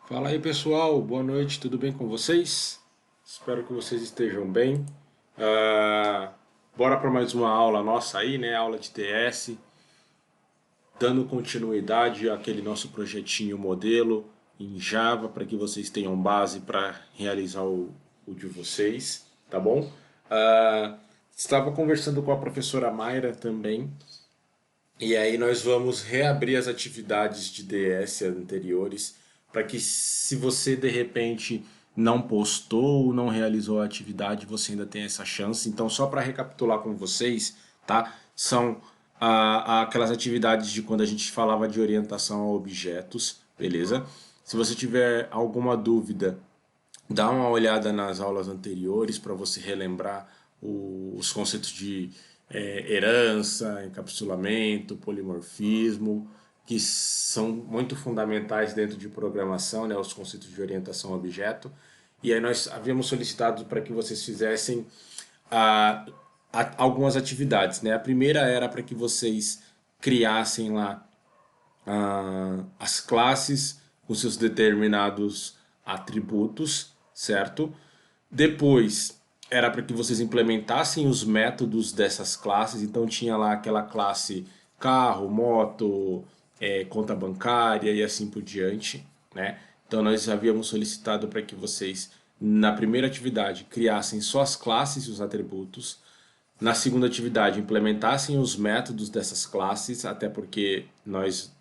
Fala aí pessoal, boa noite, tudo bem com vocês? Espero que vocês estejam bem. Ah, Bora para mais uma aula nossa aí, né? Aula de TS, dando continuidade àquele nosso projetinho modelo em Java para que vocês tenham base para realizar o de vocês, tá bom? Estava conversando com a professora Mayra também, e aí nós vamos reabrir as atividades de DS anteriores para que se você de repente não postou ou não realizou a atividade, você ainda tem essa chance. Então, só para recapitular com vocês, tá? São aquelas atividades de quando a gente falava de orientação a objetos, beleza? Se você tiver alguma dúvida, dá uma olhada nas aulas anteriores para você relembrar os conceitos de herança, encapsulamento, polimorfismo, que são muito fundamentais dentro de programação, né, os conceitos de orientação a objeto. E aí nós havíamos solicitado para que vocês fizessem ah, algumas atividades, né? A primeira era para que vocês criassem lá as classes com seus determinados atributos, certo? Depois era para que vocês implementassem os métodos dessas classes, então tinha lá aquela classe carro, moto, conta bancária e assim por diante, né? Então nós havíamos solicitado para que vocês na primeira atividade criassem só as classes e os atributos, na segunda atividade, implementassem os métodos dessas classes, até porque nós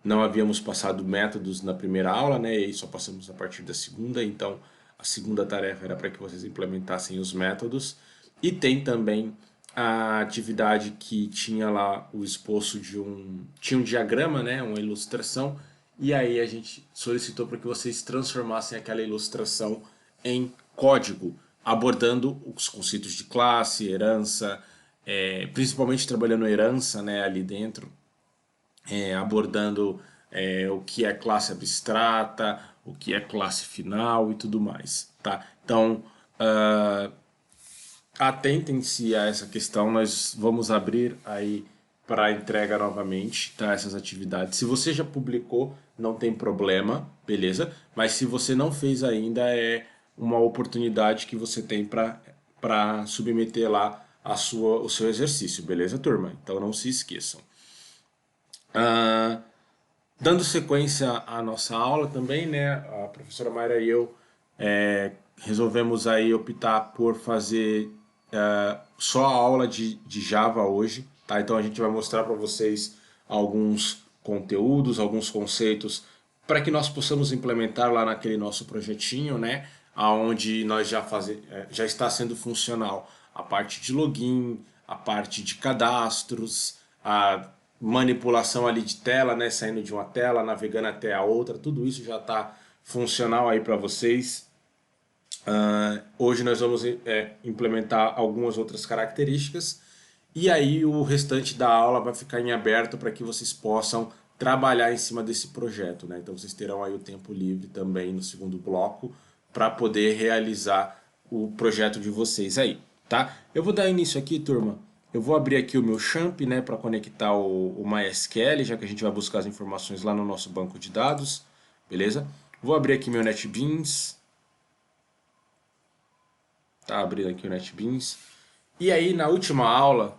não havíamos passado métodos na primeira aula, né? E só passamos a partir da segunda, então a segunda tarefa era para que vocês implementassem os métodos. E tem também a atividade que tinha lá o esboço de tinha um diagrama, né? Uma ilustração, e aí a gente solicitou para que vocês transformassem aquela ilustração em código, abordando os conceitos de classe, herança, principalmente trabalhando herança, né, ali dentro, abordando o que é classe abstrata, o que é classe final e tudo mais, tá? Então, atentem-se a essa questão, nós vamos abrir aí para entrega novamente, tá? Essas atividades. Se você já publicou, não tem problema, beleza? Mas se você não fez ainda, é uma oportunidade que você tem para submeter lá o seu exercício, beleza, turma? Então não se esqueçam. Ah, Dando sequência à nossa aula também, né? A professora Mayra e eu resolvemos aí optar por fazer só a aula de Java hoje, tá? Então a gente vai mostrar para vocês alguns conteúdos, alguns conceitos para que nós possamos implementar lá naquele nosso projetinho, né? Aonde nós já está sendo funcional a parte de login, a parte de cadastros, a manipulação ali de tela, né? Saindo de uma tela, navegando até a outra, tudo isso já está funcional aí para vocês. Hoje nós vamos implementar algumas outras características e aí o restante da aula vai ficar em aberto para que vocês possam trabalhar em cima desse projeto, né? Então vocês terão aí o tempo livre também no segundo bloco para poder realizar o projeto de vocês aí, tá? Eu vou dar início aqui, turma. Eu vou abrir aqui o meu champ, né, para conectar o MySQL, já que a gente vai buscar as informações lá no nosso banco de dados, beleza? Vou abrir aqui meu NetBeans. Tá abrindo aqui o NetBeans. E aí, na última aula,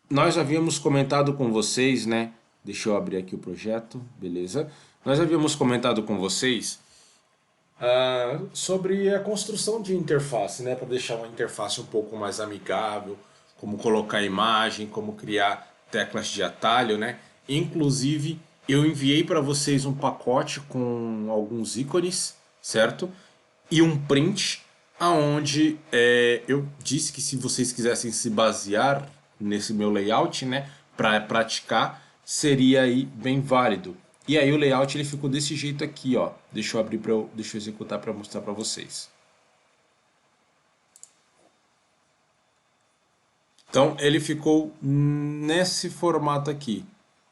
nós havíamos comentado com vocês, né? Deixa eu abrir aqui o projeto, beleza? Nós havíamos comentado com vocês sobre a construção de interface, né? Para deixar uma interface um pouco mais amigável, como colocar imagem, como criar teclas de atalho, né? Inclusive, eu enviei para vocês um pacote com alguns ícones, certo? E um print aonde eu disse que se vocês quisessem se basear nesse meu layout, né, para praticar, seria aí bem válido. E aí o layout ele ficou desse jeito aqui, ó. Deixa eu abrir deixa eu executar para mostrar para vocês. Então ele ficou nesse formato aqui,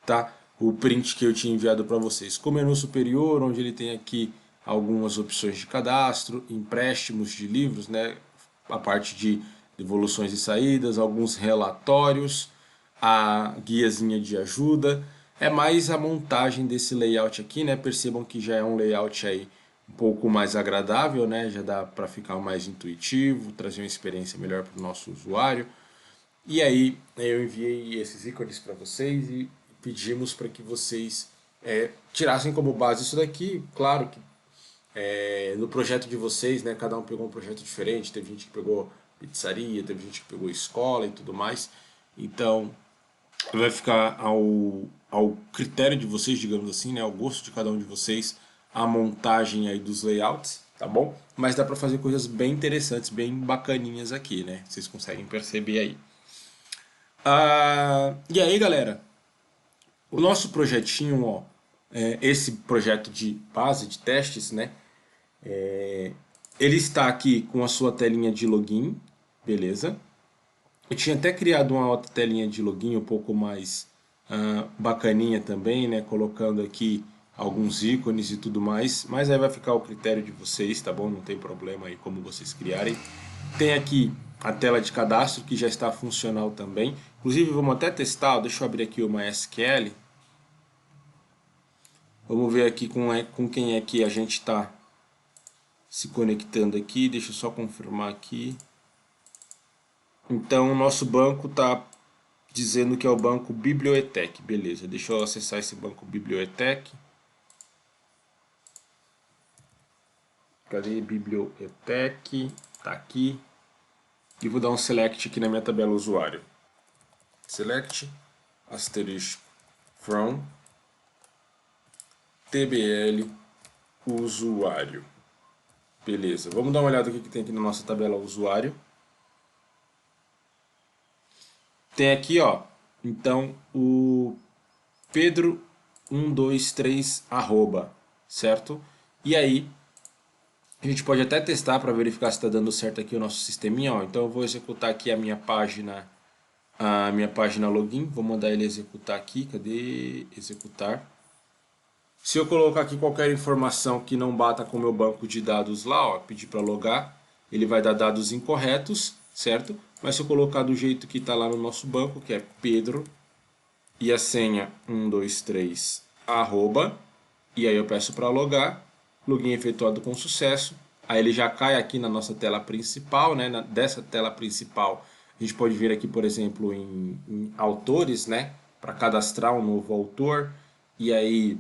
tá? O print que eu tinha enviado para vocês. Com o menu superior, onde ele tem aqui algumas opções de cadastro, empréstimos de livros, né? A parte de devoluções e saídas, alguns relatórios, a guiazinha de ajuda. é mais a montagem desse layout aqui, né? Percebam que já é um layout aí um pouco mais agradável, né? Já dá para ficar mais intuitivo, trazer uma experiência melhor para o nosso usuário. E aí eu enviei esses ícones para vocês e pedimos para que vocês tirassem como base isso daqui. Claro que no projeto de vocês, né, cada um pegou um projeto diferente. Teve gente que pegou pizzaria, teve gente que pegou escola e tudo mais. Então vai ficar ao critério de vocês, digamos assim, né, ao gosto de cada um de vocês, a montagem aí dos layouts, tá bom? Mas dá para fazer coisas bem interessantes, bem bacaninhas aqui, né? Vocês conseguem perceber aí. E aí, galera, o nosso projetinho, ó, esse projeto de base de testes, né? Ele está aqui com a sua telinha de login, beleza? Eu tinha até criado uma outra telinha de login um pouco mais bacaninha também, né? Colocando aqui alguns ícones e tudo mais, mas aí vai ficar ao critério de vocês, tá bom? Não tem problema aí como vocês criarem. Tem aqui a tela de cadastro que já está funcional também. Inclusive vamos até testar, deixa eu abrir aqui o MySQL. Vamos ver aqui com quem é que a gente está se conectando aqui. Deixa eu só confirmar aqui. Então o nosso banco está dizendo que é o banco Bibliotech. Beleza, deixa eu acessar esse banco Bibliotech. Cadê Bibliotech? Tá aqui. E vou dar um select aqui na minha tabela usuário. Select asterisco from tbl usuário. Beleza, vamos dar uma olhada no que tem aqui na nossa tabela usuário. Tem aqui, ó, então o Pedro 123 arroba, certo? E aí a gente pode até testar para verificar se está dando certo aqui o nosso sisteminha, ó. Então eu vou executar aqui a minha página login, vou mandar ele executar aqui, cadê executar? Se eu colocar aqui qualquer informação que não bata com o meu banco de dados lá, ó, pedir para logar, ele vai dar dados incorretos, certo? Mas se eu colocar do jeito que está lá no nosso banco, que é Pedro, e a senha 123 arroba, e aí eu peço para logar, login efetuado com sucesso, aí ele já cai aqui na nossa tela principal, né? Dessa tela principal a gente pode vir aqui, por exemplo, em autores, né? Para cadastrar um novo autor, e aí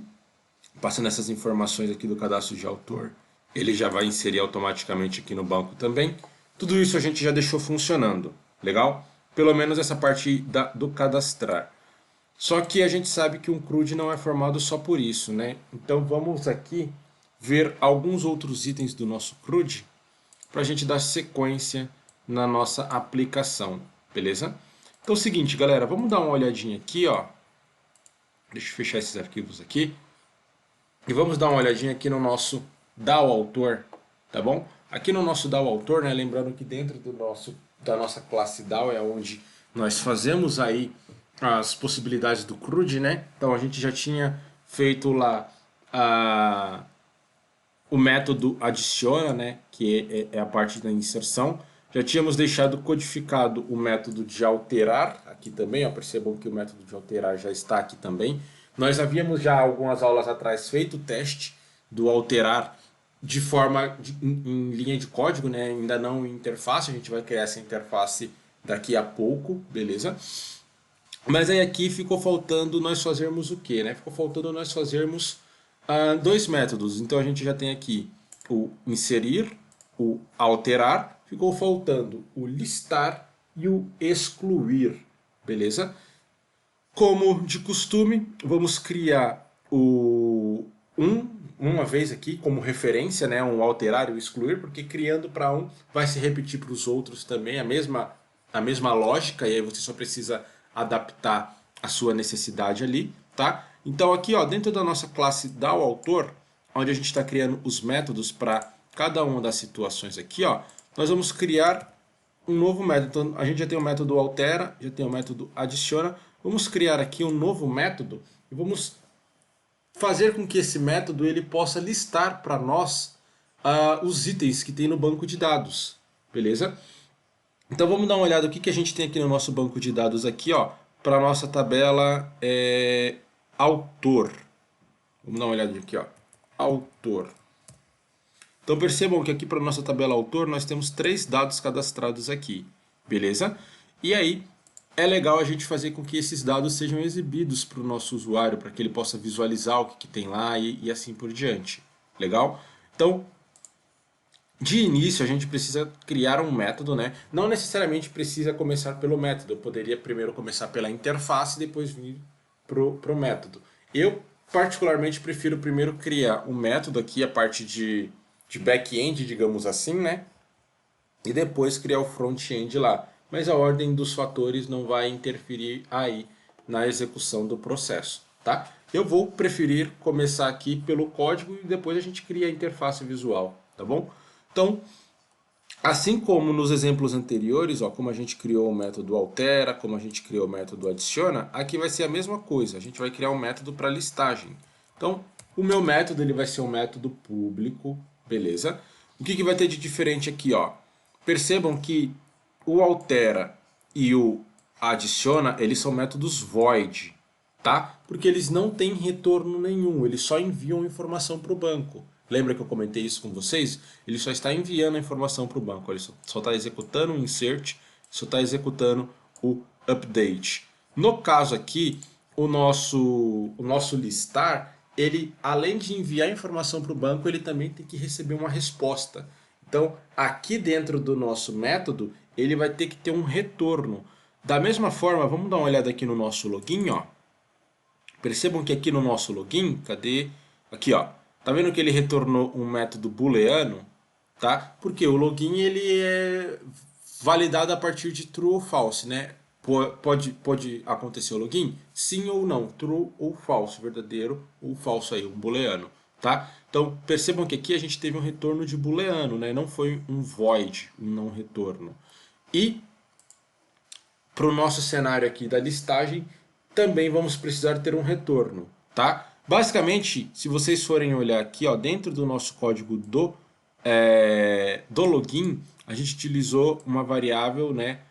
passando essas informações aqui do cadastro de autor, ele já vai inserir automaticamente aqui no banco também. Tudo isso a gente já deixou funcionando, legal? Pelo menos essa parte do cadastrar. Só que a gente sabe que um CRUD não é formado só por isso, né? Então vamos aqui ver alguns outros itens do nosso CRUD para a gente dar sequência na nossa aplicação, beleza? Então é o seguinte, galera, vamos dar uma olhadinha aqui, ó. Deixa eu fechar esses arquivos aqui. E vamos dar uma olhadinha aqui no nosso DAO autor, tá bom? Aqui no nosso DAO autor, né, lembrando que dentro da nossa classe DAO é onde nós fazemos aí as possibilidades do CRUD, né? Então a gente já tinha feito lá o método adiciona, né, que é a parte da inserção. Já tínhamos deixado codificado o método de alterar, aqui também, ó, percebam que o método de alterar já está aqui também. Nós havíamos já algumas aulas atrás feito o teste do alterar de forma em linha de código, né, ainda não em interface, a gente vai criar essa interface daqui a pouco, beleza? Mas aí aqui ficou faltando nós fazermos o que, né? Ficou faltando nós fazermos dois métodos. Então a gente já tem aqui o inserir, o alterar, ficou faltando o listar e o excluir, beleza? Como de costume, vamos criar uma vez aqui como referência, né, um alterar e o excluir, porque criando para um vai se repetir para os outros também, a mesma lógica, e aí você só precisa adaptar a sua necessidade ali, tá? Então aqui, ó, dentro da nossa classe DAO-autor, onde a gente está criando os métodos para cada uma das situações aqui, ó, nós vamos criar um novo método. Então, a gente já tem o método altera, já tem o método adiciona. Vamos criar aqui um novo método e vamos fazer com que esse método ele possa listar para nós os itens que tem no banco de dados, beleza? Então vamos dar uma olhada o que a gente tem aqui no nosso banco de dados aqui, ó, para a nossa tabela autor. Vamos dar uma olhadinha aqui, ó. Autor. Então percebam que aqui para nossa tabela autor nós temos 3 dados cadastrados aqui, beleza? E aí é legal a gente fazer com que esses dados sejam exibidos para o nosso usuário, para que ele possa visualizar o que tem lá e assim por diante, legal? Então, de início a gente precisa criar um método, né? Não necessariamente precisa começar pelo método, eu poderia primeiro começar pela interface e depois vir pro método. Eu particularmente prefiro primeiro criar um método aqui, a parte de back-end, digamos assim, né? E depois criar o front-end lá. Mas a ordem dos fatores não vai interferir aí na execução do processo, tá? Eu vou preferir começar aqui pelo código e depois a gente cria a interface visual, tá bom? Então, assim como nos exemplos anteriores, ó, como a gente criou o método altera, como a gente criou o método adiciona, aqui vai ser a mesma coisa. A gente vai criar um método para listagem. Então, o meu método ele vai ser um método público, beleza? O que vai ter de diferente aqui, ó? Percebam que o altera e o adiciona, eles são métodos void, tá? Porque eles não têm retorno nenhum, eles só enviam informação para o banco. Lembra que eu comentei isso com vocês? Ele só está enviando a informação para o banco, ele só está executando o insert, só está executando o update. No caso aqui, o nosso listar, ele além de enviar a informação para o banco, ele também tem que receber uma resposta. Então, aqui dentro do nosso método, ele vai ter que ter um retorno. Da mesma forma, vamos dar uma olhada aqui no nosso login, ó. Percebam que aqui no nosso login, cadê? Aqui, ó. Tá vendo que ele retornou um método booleano, tá? Porque o login ele é validado a partir de true ou false, né? Pode acontecer o login? Sim ou não, true ou false, verdadeiro ou falso aí, um booleano, tá? Então percebam que aqui a gente teve um retorno de booleano, né? Não foi um void, um não retorno. E para o nosso cenário aqui da listagem, também vamos precisar ter um retorno, tá? Basicamente, se vocês forem olhar aqui, ó, dentro do nosso código do login, a gente utilizou uma variável, né,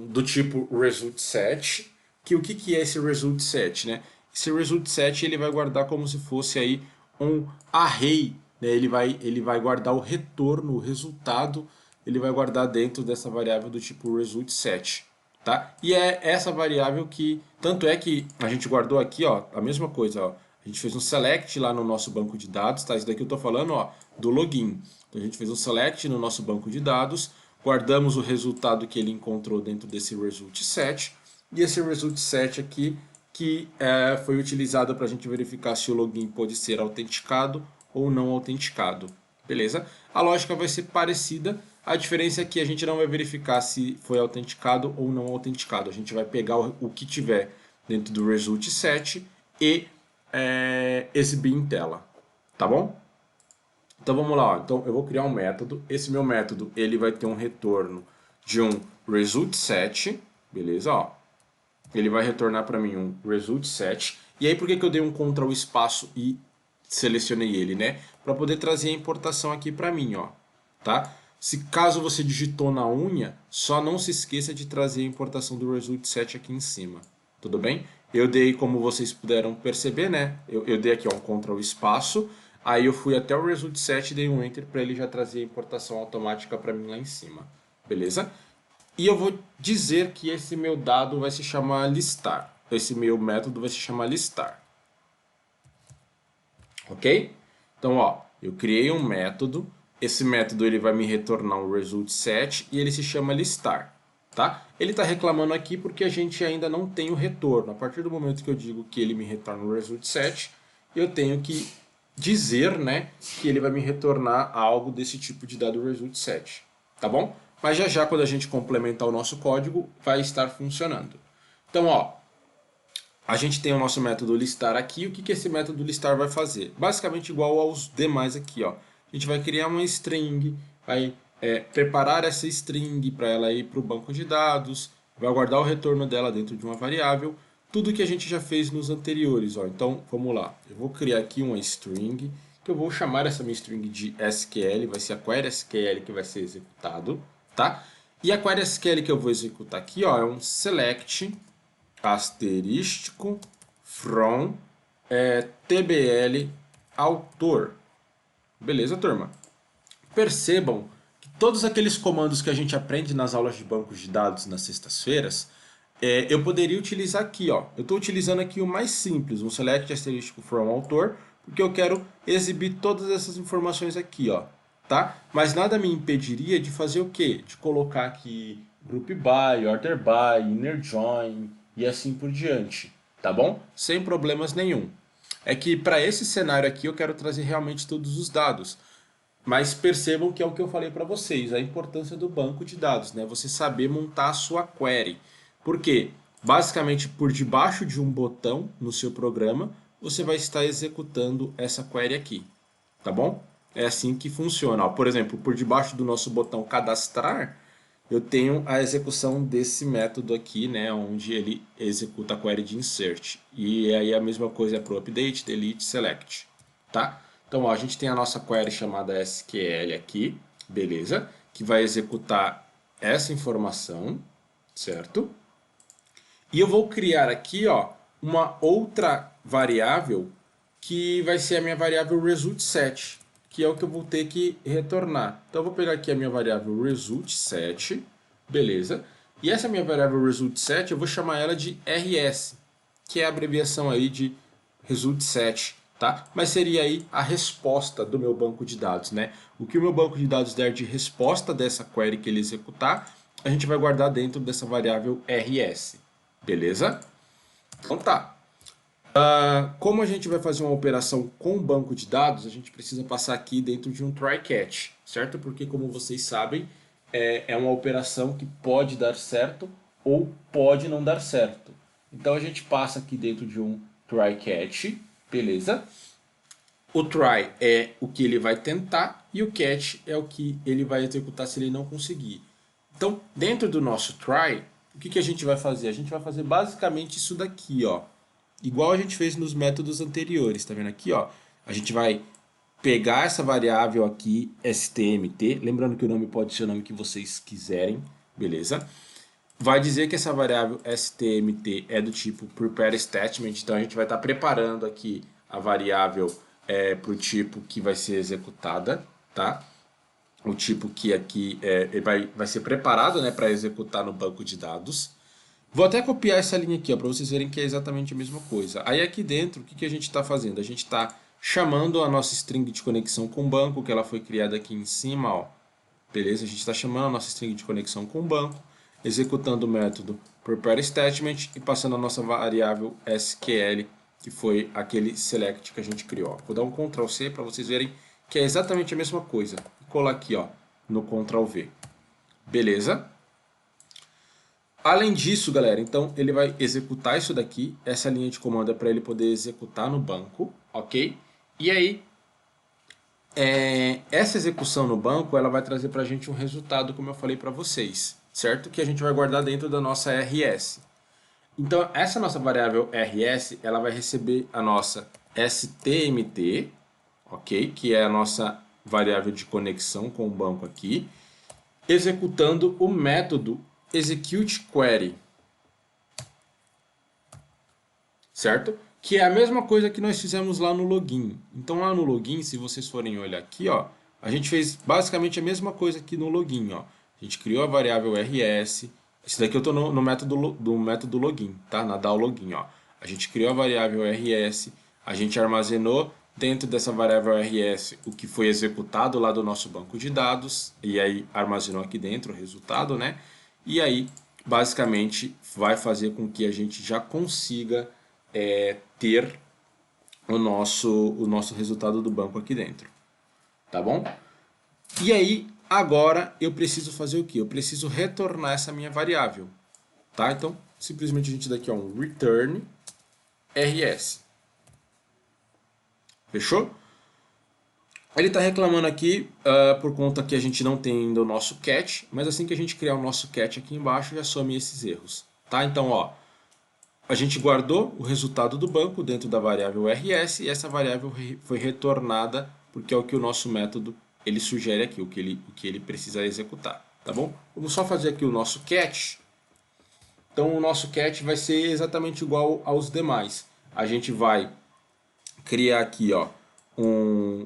do tipo resultSet, que o que é esse resultSet, né? Esse resultSet ele vai guardar como se fosse aí um array, né? Ele vai guardar o retorno, o resultado, ele vai guardar dentro dessa variável do tipo resultSet. Tá? E é essa variável que, tanto é que a gente guardou aqui, ó, a mesma coisa, ó, a gente fez um select lá no nosso banco de dados, tá? Isso daqui eu estou falando, ó, do login. Então a gente fez um select no nosso banco de dados, guardamos o resultado que ele encontrou dentro desse result set, e esse result set aqui que foi utilizado para a gente verificar se o login pode ser autenticado ou não autenticado. Beleza? A lógica vai ser parecida, a diferença é que a gente não vai verificar se foi autenticado ou não autenticado. A gente vai pegar o que tiver dentro do result set e exibir em tela. Tá bom? Então vamos lá. Ó. Então eu vou criar um método. Esse meu método ele vai ter um retorno de um result set. Beleza? Ó. Ele vai retornar para mim um result set. E aí por que eu dei um Ctrl espaço e selecionei ele, né? Para poder trazer a importação aqui para mim, ó. Tá? Se caso você digitou na unha, só não se esqueça de trazer a importação do result set aqui em cima. Tudo bem? Eu dei, como vocês puderam perceber, né? Eu dei aqui ó, um Ctrl espaço, aí eu fui até o result set e dei um Enter para ele já trazer a importação automática para mim lá em cima. Beleza? E eu vou dizer que esse meu dado vai se chamar listar. Esse meu método vai se chamar listar. Ok? Então, ó, eu criei um método. Esse método ele vai me retornar um result set e ele se chama listar. Tá? Ele está reclamando aqui porque a gente ainda não tem o retorno. A partir do momento que eu digo que ele me retorna o result set, eu tenho que dizer, né, que ele vai me retornar algo desse tipo de dado result set. Tá bom? Mas já já quando a gente complementar o nosso código, vai estar funcionando. Então, ó, a gente tem o nosso método listar aqui. O que esse método listar vai fazer? Basicamente igual aos demais aqui, ó. A gente vai criar uma string, vai preparar essa string para ela ir para o banco de dados, vai guardar o retorno dela dentro de uma variável, tudo que a gente já fez nos anteriores, ó. Então, vamos lá. Eu vou criar aqui uma string, que eu vou chamar essa minha string de SQL, vai ser a query SQL que vai ser executado, tá? E a query SQL que eu vou executar aqui, ó, é um select asterístico from tbl autor. Beleza, turma? Percebam que todos aqueles comandos que a gente aprende nas aulas de bancos de dados nas sextas-feiras, eu poderia utilizar aqui, ó. Eu estou utilizando aqui o mais simples, um select asterístico from autor, porque eu quero exibir todas essas informações aqui, ó, tá? Mas nada me impediria de fazer o quê? De colocar aqui group by, order by, inner join e assim por diante, tá bom? Sem problemas nenhum. É que para esse cenário aqui eu quero trazer realmente todos os dados. Mas percebam que é o que eu falei para vocês, a importância do banco de dados, né? Você saber montar a sua query. Por quê? Basicamente, por debaixo de um botão no seu programa, você vai estar executando essa query aqui, tá bom? É assim que funciona. Ó, por exemplo, por debaixo do nosso botão cadastrar, eu tenho a execução desse método aqui, né, onde ele executa a query de insert. E aí a mesma coisa é para o update, delete, select, tá? Então, ó, a gente tem a nossa query chamada SQL aqui, beleza? Que vai executar essa informação, certo? E eu vou criar aqui, ó, uma outra variável que vai ser a minha variável result7, que é o que eu vou ter que retornar. Então eu vou pegar aqui a minha variável result7, beleza? E essa minha variável result7 eu vou chamar ela de rs, que é a abreviação aí de result7, tá? Mas seria aí a resposta do meu banco de dados, né? O que o meu banco de dados der de resposta dessa query que ele executar, a gente vai guardar dentro dessa variável rs. Beleza? Então tá. Como a gente vai fazer uma operação com banco de dados, a gente precisa passar aqui dentro de um try-catch, certo? Porque, como vocês sabem, é uma operação que pode dar certo ou pode não dar certo. Então a gente passa aqui dentro de um try-catch, beleza? O try é o que ele vai tentar e o catch é o que ele vai executar se ele não conseguir. Então, dentro do nosso try, o que a gente vai fazer? A gente vai fazer basicamente isso daqui, ó. Igual a gente fez nos métodos anteriores, tá vendo aqui, ó? A gente vai pegar essa variável aqui, stmt, lembrando que o nome pode ser o nome que vocês quiserem, beleza? Vai dizer que essa variável stmt é do tipo prepare statement, então a gente vai estar preparando aqui a variável para o tipo que vai ser executada, tá? O tipo que aqui vai ser preparado, né, para executar no banco de dados. Vou até copiar essa linha aqui, para vocês verem que é exatamente a mesma coisa. Aí aqui dentro, o que a gente está fazendo? A gente está chamando a nossa string de conexão com o banco, que ela foi criada aqui em cima, ó. Beleza? A gente está chamando a nossa string de conexão com o banco, executando o método prepareStatement e passando a nossa variável SQL, que foi aquele select que a gente criou. Vou dar um Ctrl C para vocês verem que é exatamente a mesma coisa. Vou colar aqui, ó, no Ctrl V. Beleza? Além disso, galera, então ele vai executar isso daqui. Essa linha de comando é para ele poder executar no banco, ok? E aí, essa execução no banco, ela vai trazer para a gente um resultado, como eu falei para vocês, certo? Que a gente vai guardar dentro da nossa RS. Então, essa nossa variável RS, ela vai receber a nossa STMT, ok? Que é a nossa variável de conexão com o banco aqui, executando o método executeQuery, certo? Que é a mesma coisa que nós fizemos lá no login. Então lá no login, se vocês forem olhar aqui, ó, a gente fez basicamente a mesma coisa aqui no login, ó. A gente criou a variável rs. Esse daqui eu estou no método do método login, tá? Na DAO login, ó. A gente criou a variável rs, a gente armazenou dentro dessa variável rs o que foi executado lá do nosso banco de dados e aí armazenou aqui dentro o resultado, né? E aí, basicamente, vai fazer com que a gente já consiga ter o nosso resultado do banco aqui dentro. Tá bom? E aí, agora eu preciso fazer o quê? Eu preciso retornar essa minha variável. Tá? Então, simplesmente a gente dá aqui ó, um return rs. Fechou? Ele está reclamando aqui por conta que a gente não tem ainda o nosso catch, mas assim que a gente criar o nosso catch aqui embaixo, já some esses erros. Tá? Então, ó, a gente guardou o resultado do banco dentro da variável rs e essa variável foi retornada porque é o que o nosso método ele sugere aqui, o que ele precisa executar. Tá bom? Vamos só fazer aqui o nosso catch. Então, o nosso catch vai ser exatamente igual aos demais. a gente vai criar aqui, ó,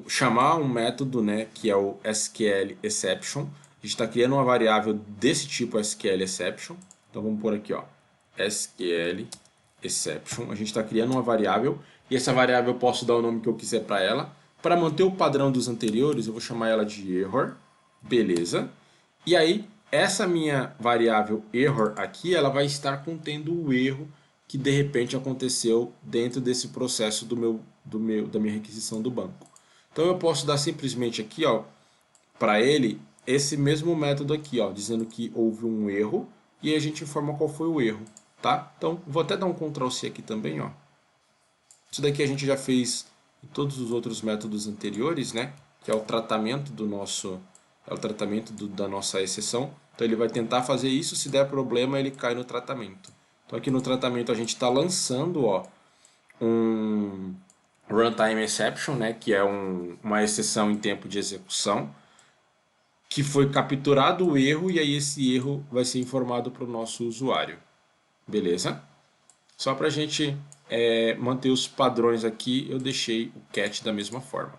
chamar um método, né, que é o SQL exception. A gente está criando uma variável desse tipo SQL exception. Então vamos por aqui, ó, SQL exception. A gente está criando uma variável e essa variável eu posso dar o nome que eu quiser para ela. Para manter o padrão dos anteriores, eu vou chamar ela de error. Beleza. E aí, essa minha variável error aqui, ela vai estar contendo o erro que de repente aconteceu dentro desse processo da minha requisição do banco. Então eu posso dar simplesmente aqui, ó, para ele esse mesmo método aqui, ó, dizendo que houve um erro e aí a gente informa qual foi o erro, tá? Então vou até dar um Ctrl C aqui também, ó. Isso daqui a gente já fez em todos os outros métodos anteriores, né? Que é o tratamento do nosso, da nossa exceção. Então ele vai tentar fazer isso, se der problema ele cai no tratamento. Então aqui no tratamento a gente está lançando, ó, um runtime exception, né? Que é uma exceção em tempo de execução, que foi capturado o erro e aí esse erro vai ser informado para o nosso usuário. Beleza? Só para a gente manter os padrões aqui, eu deixei o cat da mesma forma.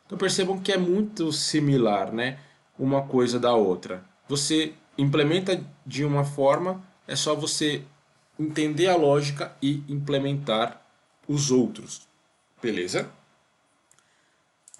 Então percebam que é muito similar, né, uma coisa da outra. Você implementa de uma forma, é só você entender a lógica e implementar os outros. Beleza?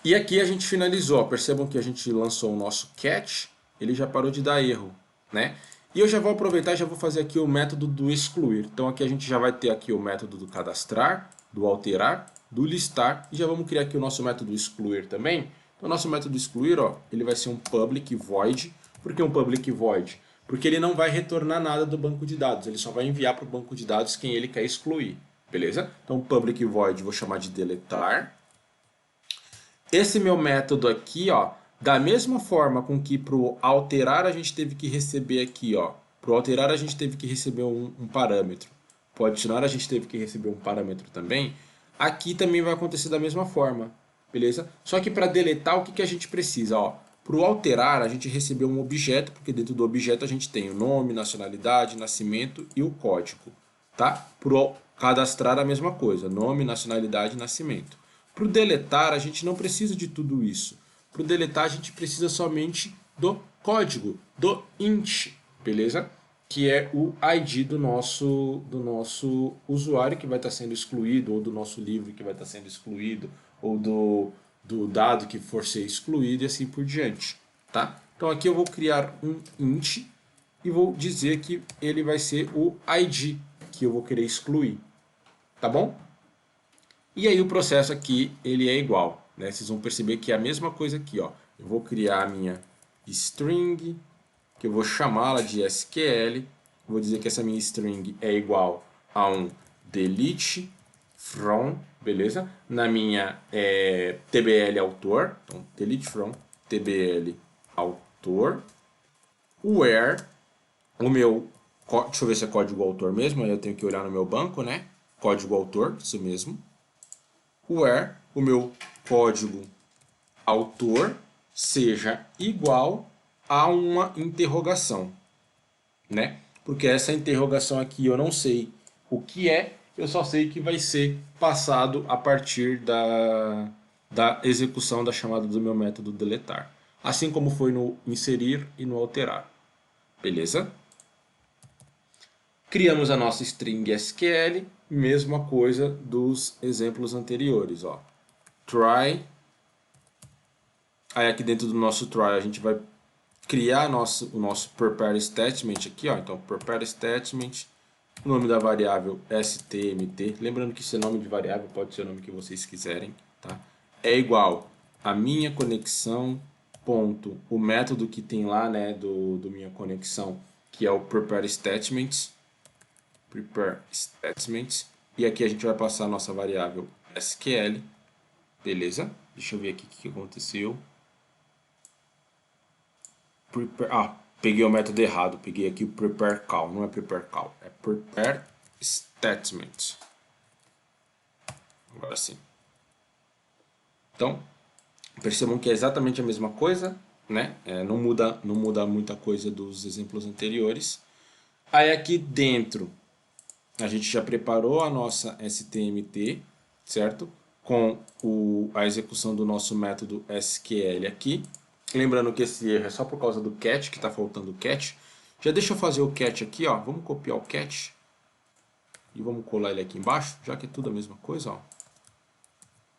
E aqui a gente finalizou. Percebam que a gente lançou o nosso catch, ele já parou de dar erro, né? E eu já vou aproveitar e já vou fazer aqui o método do excluir. Então aqui a gente já vai ter aqui o método do cadastrar, do alterar, do listar e já vamos criar aqui o nosso método excluir também. Então o nosso método excluir, ó, ele vai ser um public void. Por que um public void? Porque ele não vai retornar nada do banco de dados, ele só vai enviar para o banco de dados quem ele quer excluir, beleza? Então public void vou chamar de deletar. Esse meu método aqui, ó, da mesma forma com que para o alterar a gente teve que receber aqui, ó, para o alterar a gente teve que receber um parâmetro, para o adicionar a gente teve que receber um parâmetro também, aqui também vai acontecer da mesma forma, beleza? Só que para deletar o que a gente precisa, ó, para o alterar a gente recebeu um objeto, porque dentro do objeto a gente tem o nome, nacionalidade, nascimento e o código, tá? Para o cadastrar a mesma coisa, nome, nacionalidade e nascimento. Para o deletar, a gente não precisa de tudo isso. Para o deletar, a gente precisa somente do código, do int, beleza? Que é o ID do nosso usuário que vai estar sendo excluído, ou do nosso livro que vai estar sendo excluído, ou do dado que for ser excluído e assim por diante, tá? Então aqui eu vou criar um int e vou dizer que ele vai ser o ID que eu vou querer excluir, tá bom? E aí o processo aqui ele é igual, né? Vocês vão perceber que é a mesma coisa aqui, ó. Eu vou criar a minha string, que eu vou chamá-la de SQL. Vou dizer que essa minha string é igual a um delete from, beleza? Na minha tbl autor, então delete from tbl autor, where o meu, deixa eu ver se é código autor mesmo, aí eu tenho que olhar no meu banco, né? Código autor, isso mesmo. Where o meu código autor seja igual a uma interrogação, né? Porque essa interrogação aqui eu não sei o que é, eu só sei que vai ser passado a partir da execução da chamada do meu método deletar. Assim como foi no inserir e no alterar. Beleza? Criamos a nossa string SQL, mesma coisa dos exemplos anteriores, ó. Try. Aí aqui dentro do nosso try a gente vai criar o nosso prepare statement aqui, ó. Então prepare statement, o nome da variável stmt, lembrando que esse nome de variável pode ser o nome que vocês quiserem, tá? É igual a minha conexão ponto o método que tem lá, né, do minha conexão, que é o prepare statement, e aqui a gente vai passar a nossa variável SQL, beleza? Deixa eu ver aqui o que aconteceu. Peguei o método errado, peguei aqui o prepare call, não é prepare call, é prepare statement. Agora sim. Então, percebam que é exatamente a mesma coisa, né? Não muda muita coisa dos exemplos anteriores. Aí aqui dentro a gente já preparou a nossa STMT, certo? Com a execução do nosso método SQL aqui. Lembrando que esse erro é só por causa do cat, que está faltando o cat. Já deixa eu fazer o cat aqui, ó. Vamos copiar o cat e vamos colar ele aqui embaixo, já que é tudo a mesma coisa, ó.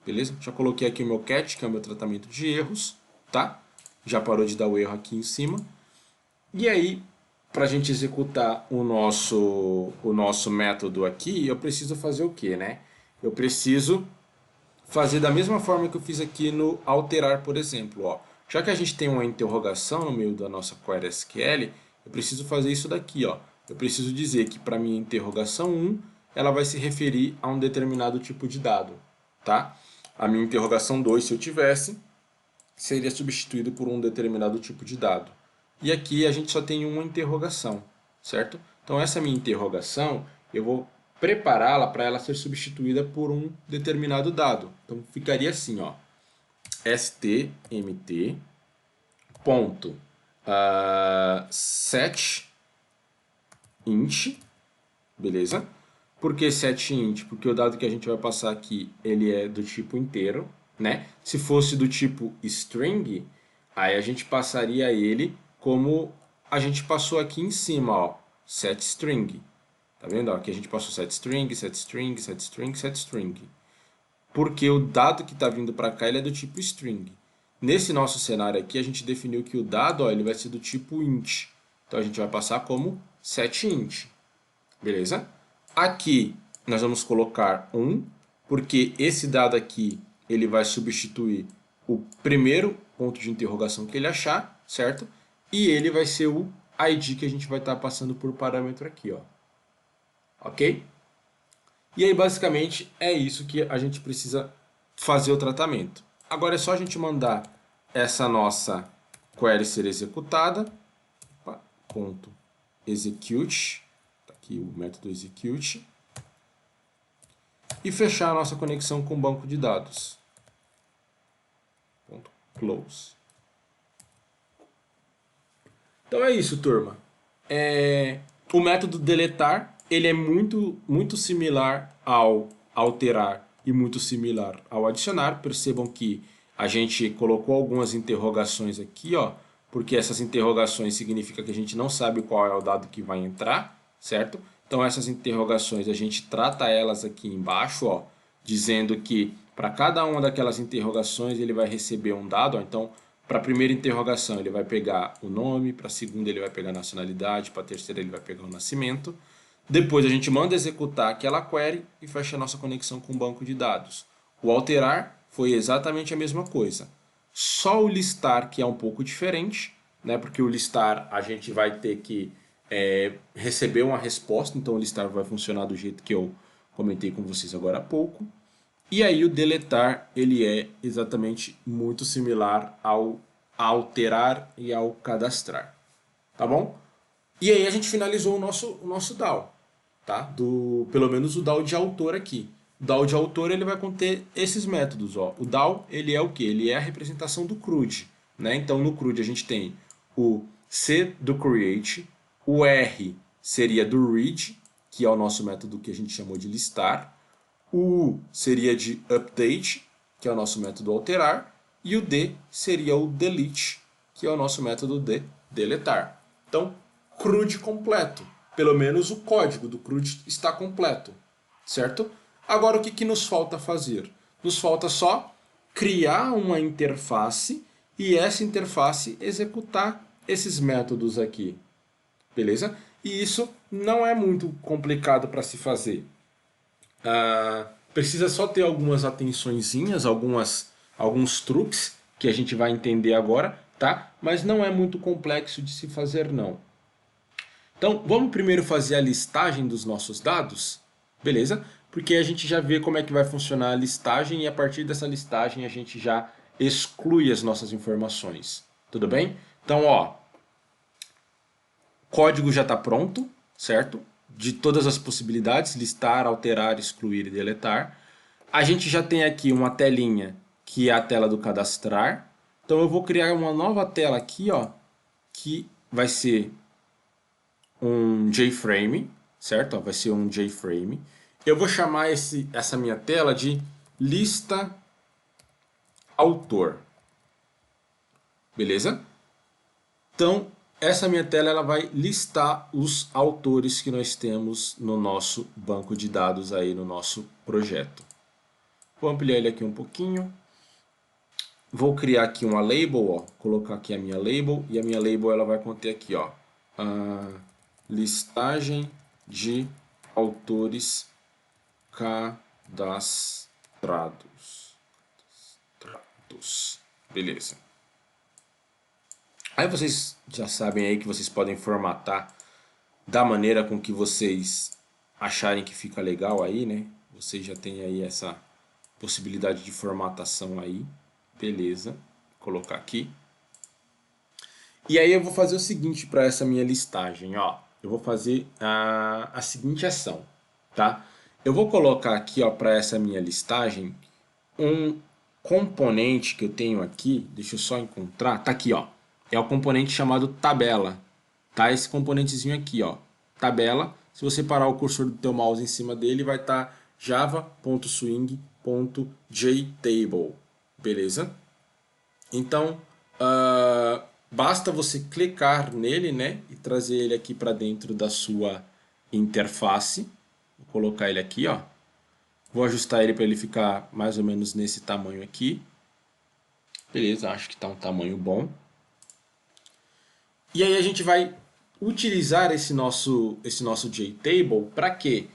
Beleza? Já coloquei aqui o meu cat, que é o meu tratamento de erros, tá? Já parou de dar o erro aqui em cima. E aí, para a gente executar o nosso método aqui, eu preciso fazer o que, né? Eu preciso fazer da mesma forma que eu fiz aqui no alterar, por exemplo. Ó. Já que a gente tem uma interrogação no meio da nossa query SQL, eu preciso fazer isso daqui. Ó. Eu preciso dizer que para minha interrogação 1, ela vai se referir a um determinado tipo de dado. Tá? A minha interrogação 2, se eu tivesse, seria substituído por um determinado tipo de dado. E aqui a gente só tem uma interrogação, certo? Então essa minha interrogação, eu vou prepará-la para ela ser substituída por um determinado dado. Então ficaria assim, ó, stmt ponto set int, beleza? Por que set int? Porque o dado que a gente vai passar aqui, ele é do tipo inteiro, né? Se fosse do tipo string, aí a gente passaria ele como a gente passou aqui em cima, ó, set string. Tá vendo? Aqui a gente passou set string, set string, set string, set string. Porque o dado que está vindo para cá ele é do tipo string. Nesse nosso cenário aqui, a gente definiu que o dado ó, ele vai ser do tipo int. Então a gente vai passar como setInt. Beleza? Aqui nós vamos colocar 1, porque esse dado aqui ele vai substituir o primeiro ponto de interrogação que ele achar, certo? E ele vai ser o ID que a gente vai estar passando por parâmetro aqui, ó. Ok? E aí basicamente é isso que a gente precisa fazer o tratamento. Agora é só a gente mandar essa nossa query ser executada, ponto execute, tá aqui o método execute, e fechar a nossa conexão com o banco de dados. Ponto close. Então é isso, turma. O método deletar ele é muito similar ao alterar e muito similar ao adicionar. Percebam que a gente colocou algumas interrogações aqui, ó, porque essas interrogações significa que a gente não sabe qual é o dado que vai entrar, certo? Então essas interrogações a gente trata elas aqui embaixo, ó, dizendo que para cada uma daquelas interrogações ele vai receber um dado, ó, então para a primeira interrogação ele vai pegar o nome, para a segunda ele vai pegar a nacionalidade, para a terceira ele vai pegar o nascimento. Depois a gente manda executar aquela query e fecha a nossa conexão com o banco de dados. O alterar foi exatamente a mesma coisa. Só o listar que é um pouco diferente, né? Porque o listar a gente vai ter que receber uma resposta, então o listar vai funcionar do jeito que eu comentei com vocês agora há pouco. E aí o deletar ele é exatamente muito similar ao alterar e ao cadastrar, tá bom? E aí a gente finalizou o nosso DAO, tá? Pelo menos o DAO de autor aqui. O DAO de autor ele vai conter esses métodos, ó. O DAO ele é o que? Ele é a representação do CRUD, né? Então no CRUD a gente tem o C do create, o R seria do read, que é o nosso método que a gente chamou de listar, o U seria de update, que é o nosso método alterar, e o D seria o delete, que é o nosso método de deletar. Então, CRUD completo. Pelo menos o código do CRUD está completo, certo? Agora o que nos falta fazer? Nos falta só criar uma interface e essa interface executar esses métodos aqui, beleza? E isso não é muito complicado para se fazer. Precisa só ter algumas atençõezinhas, alguns truques que a gente vai entender agora, tá? Mas não é muito complexo de se fazer não. Então vamos primeiro fazer a listagem dos nossos dados, beleza? Porque a gente já vê como é que vai funcionar a listagem e a partir dessa listagem a gente já exclui as nossas informações, tudo bem? Então ó, código já está pronto, certo? De todas as possibilidades, listar, alterar, excluir e deletar. A gente já tem aqui uma telinha que é a tela do cadastrar. Então eu vou criar uma nova tela aqui, ó, que vai ser um JFrame, certo? Ó, vai ser um JFrame. Eu vou chamar essa minha tela de lista autor, beleza? Então, essa minha tela ela vai listar os autores que nós temos no nosso banco de dados aí no nosso projeto. Vou ampliar ele aqui um pouquinho. Vou criar aqui uma label, ó, colocar aqui a minha label, e a minha label ela vai conter aqui, ó, a listagem de autores cadastrados. Beleza. Aí vocês já sabem aí que vocês podem formatar da maneira com que vocês acharem que fica legal aí, né? Vocês já têm aí essa possibilidade de formatação aí. Beleza. Vou colocar aqui. E aí eu vou fazer o seguinte para essa minha listagem, ó. Eu vou fazer a seguinte ação, tá? Eu vou colocar aqui, ó, para essa minha listagem um componente que eu tenho aqui, deixa eu só encontrar, tá aqui, ó. É o componente chamado tabela, tá? Esse componentezinho aqui, ó, tabela. Se você parar o cursor do teu mouse em cima dele, vai estar java.swing.jtable, beleza? Então, basta você clicar nele, né, e trazer ele aqui para dentro da sua interface. Vou colocar ele aqui, ó. Vou ajustar ele para ele ficar mais ou menos nesse tamanho aqui. Beleza, acho que está um tamanho bom. E aí a gente vai utilizar esse nosso JTable para quê?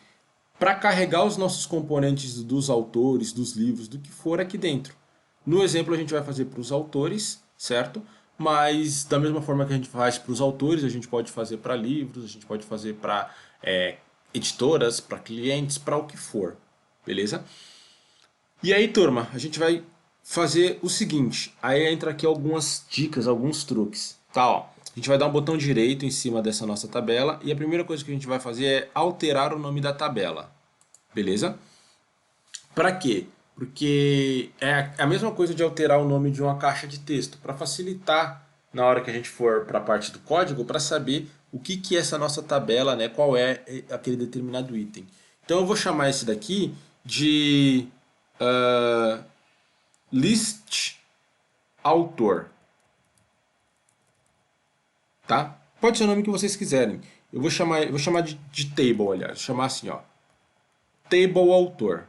Para carregar os nossos componentes dos autores, dos livros, do que for aqui dentro. No exemplo a gente vai fazer para os autores, certo? Mas da mesma forma que a gente faz para os autores, a gente pode fazer para livros, a gente pode fazer para editoras, para clientes, para o que for. Beleza? E aí, turma, a gente vai fazer o seguinte. Aí entra aqui algumas dicas, alguns truques. Tá, ó. A gente vai dar um botão direito em cima dessa nossa tabela e a primeira coisa que a gente vai fazer é alterar o nome da tabela. Beleza? Para quê? Porque é a mesma coisa de alterar o nome de uma caixa de texto, para facilitar na hora que a gente for para a parte do código, para saber o que é essa nossa tabela, né? Qual é aquele determinado item. Então eu vou chamar esse daqui de list autor. Tá? Pode ser o nome que vocês quiserem. Eu vou chamar de table, aliás. Vou chamar assim, ó. Table autor.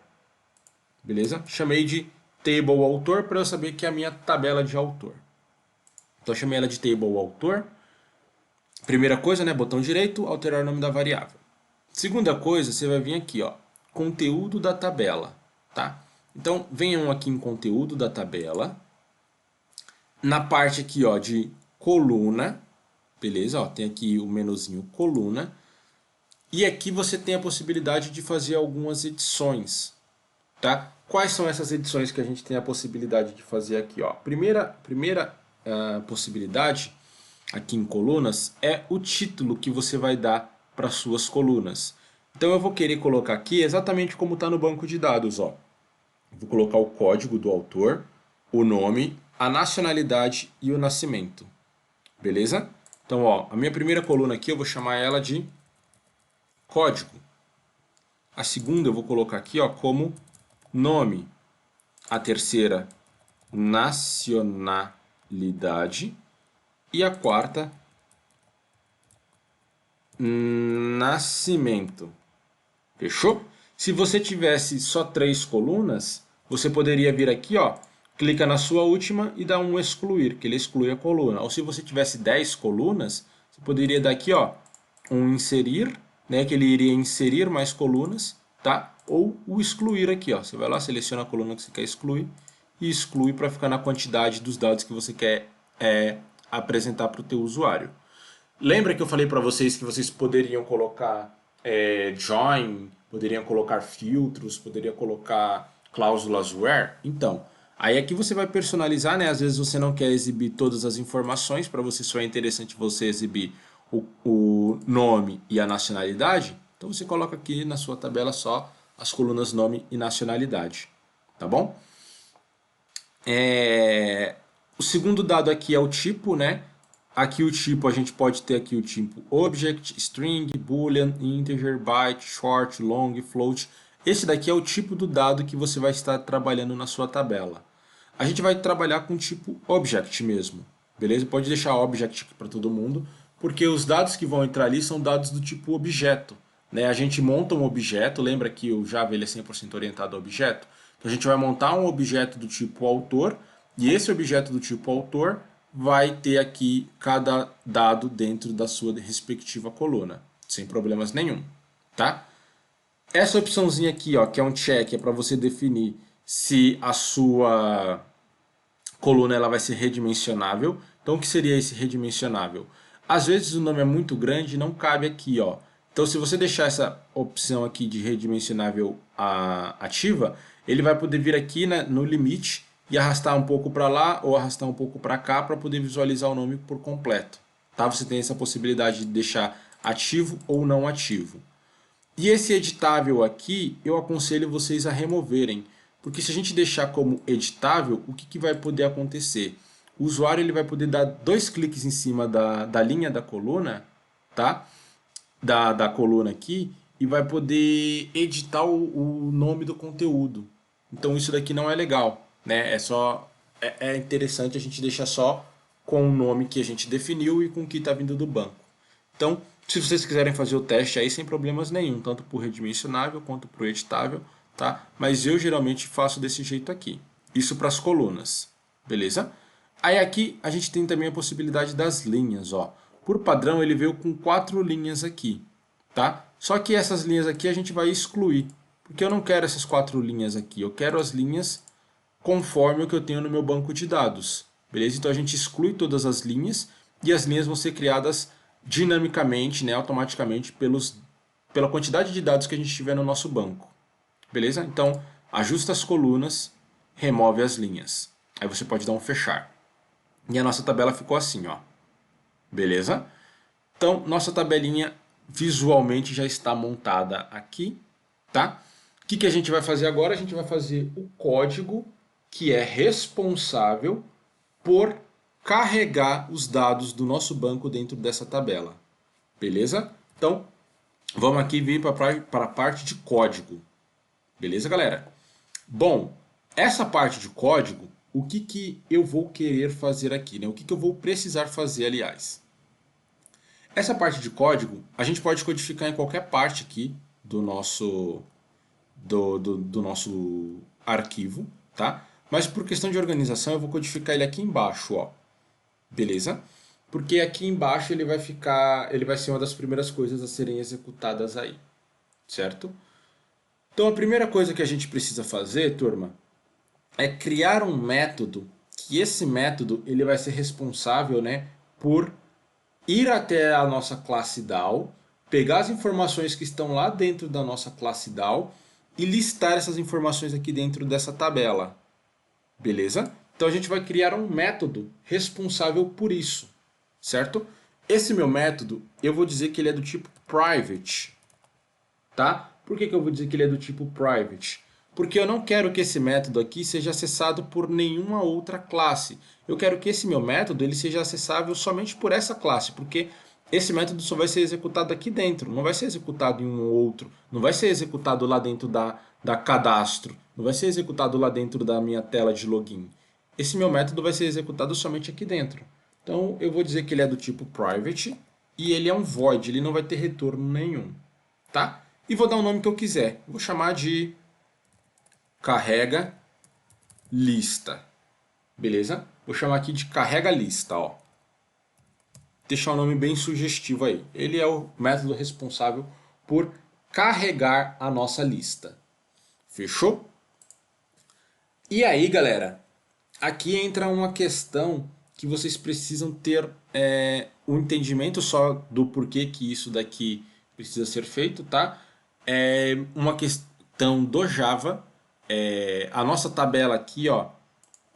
Beleza? Chamei de table autor para eu saber que é a minha tabela de autor. Então eu chamei ela de table autor. Primeira coisa, né? Botão direito, alterar o nome da variável. Segunda coisa, você vai vir aqui, ó. Conteúdo da tabela. Tá? Então venham aqui em conteúdo da tabela. Na parte aqui, ó, de coluna. Beleza? Ó, tem aqui o menuzinho coluna. E aqui você tem a possibilidade de fazer algumas edições. Tá? Quais são essas edições que a gente tem a possibilidade de fazer aqui? Ó? Primeira possibilidade aqui em colunas é o título que você vai dar para suas colunas. Então eu vou querer colocar aqui exatamente como está no banco de dados. Ó. Vou colocar o código do autor, o nome, a nacionalidade e o nascimento. Beleza? Então, ó, a minha primeira coluna aqui eu vou chamar ela de código. A segunda eu vou colocar aqui, ó, como nome. A terceira, nacionalidade. E a quarta, nascimento. Fechou? Se você tivesse só 3 colunas, você poderia vir aqui, ó, clica na sua última e dá um excluir, que ele exclui a coluna. Ou se você tivesse 10 colunas, você poderia dar aqui, ó, um inserir, né, que ele iria inserir mais colunas, tá? Ou o excluir aqui, ó. Você vai lá, seleciona a coluna que você quer excluir e exclui para ficar na quantidade dos dados que você quer apresentar para o teu usuário. Lembra que eu falei para vocês que vocês poderiam colocar join, poderiam colocar filtros, poderiam colocar cláusulas where? Então, aí aqui você vai personalizar, né? Às vezes você não quer exibir todas as informações, para você só é interessante você exibir o nome e a nacionalidade. Então você coloca aqui na sua tabela só as colunas nome e nacionalidade, tá bom? O segundo dado aqui é o tipo, né? Aqui o tipo, a gente pode ter aqui o tipo object, string, boolean, integer, byte, short, long, float. Esse daqui é o tipo do dado que você vai estar trabalhando na sua tabela. A gente vai trabalhar com o tipo object mesmo, beleza? Pode deixar object aqui para todo mundo, porque os dados que vão entrar ali são dados do tipo objeto, né? A gente monta um objeto, lembra que o Java ele é 100% orientado a objeto? Então a gente vai montar um objeto do tipo autor, e esse objeto do tipo autor vai ter aqui cada dado dentro da sua respectiva coluna, sem problemas nenhum, tá? Essa opçãozinha aqui, ó, que é um check, é para você definir se a sua coluna ela vai ser redimensionável. Então, o que seria esse redimensionável? Às vezes o nome é muito grande e não cabe aqui, ó. Então, se você deixar essa opção aqui de redimensionável ativa, ele vai poder vir aqui, né, no limite e arrastar um pouco para lá ou arrastar um pouco para cá para poder visualizar o nome por completo. Tá? Você tem essa possibilidade de deixar ativo ou não ativo. E esse editável aqui, eu aconselho vocês a removerem, porque se a gente deixar como editável, o que vai poder acontecer? O usuário ele vai poder dar 2 cliques em cima da linha da coluna, tá? Da coluna aqui, e vai poder editar o nome do conteúdo. Então isso daqui não é legal, né? É interessante a gente deixar só com o nome que a gente definiu e com o que está vindo do banco. Então, se vocês quiserem fazer o teste aí sem problemas nenhum, tanto por redimensionável quanto por editável, tá? Mas eu geralmente faço desse jeito aqui. Isso para as colunas, beleza? Aí aqui a gente tem também a possibilidade das linhas, ó. Por padrão ele veio com 4 linhas aqui, tá? Só que essas linhas aqui a gente vai excluir, porque eu não quero essas 4 linhas aqui, eu quero as linhas conforme o que eu tenho no meu banco de dados, beleza? Então a gente exclui todas as linhas e as linhas vão ser criadas dinamicamente, né, automaticamente pela quantidade de dados que a gente tiver no nosso banco, beleza? Então ajusta as colunas, remove as linhas, aí você pode dar um fechar. E a nossa tabela ficou assim, ó, beleza? Então nossa tabelinha visualmente já está montada aqui, tá? O que a gente vai fazer agora? A gente vai fazer o código que é responsável por carregar os dados do nosso banco dentro dessa tabela. Beleza? Então, vamos aqui vir para a parte de código. Beleza, galera? Bom, essa parte de código, o que eu vou querer fazer aqui? Né? O que eu vou precisar fazer, aliás? Essa parte de código, a gente pode codificar em qualquer parte aqui do nosso, do nosso arquivo, tá? Mas por questão de organização, eu vou codificar ele aqui embaixo, ó. Beleza? Porque aqui embaixo ele vai ser uma das primeiras coisas a serem executadas aí, certo? Então a primeira coisa que a gente precisa fazer, turma, é criar um método, que esse método ele vai ser responsável, né, por ir até a nossa classe DAO, pegar as informações que estão lá dentro da nossa classe DAO e listar essas informações aqui dentro dessa tabela. Beleza? Então a gente vai criar um método responsável por isso, certo? Esse meu método, eu vou dizer que ele é do tipo private, tá? Por que eu vou dizer que ele é do tipo private? Porque eu não quero que esse método aqui seja acessado por nenhuma outra classe. Eu quero que esse meu método ele seja acessável somente por essa classe, porque esse método só vai ser executado aqui dentro, não vai ser executado em um outro, não vai ser executado lá dentro da cadastro, não vai ser executado lá dentro da minha tela de login. Esse meu método vai ser executado somente aqui dentro. Então eu vou dizer que ele é do tipo private e ele é um void, ele não vai ter retorno nenhum, tá? E vou dar o nome que eu quiser. Vou chamar de carrega lista. Beleza? Vou chamar aqui de carrega lista, ó. Deixar um nome bem sugestivo aí. Ele é o método responsável por carregar a nossa lista. Fechou? E aí, galera, aqui entra uma questão que vocês precisam ter um entendimento só do porquê que isso daqui precisa ser feito, tá? É uma questão do Java. A nossa tabela aqui, ó,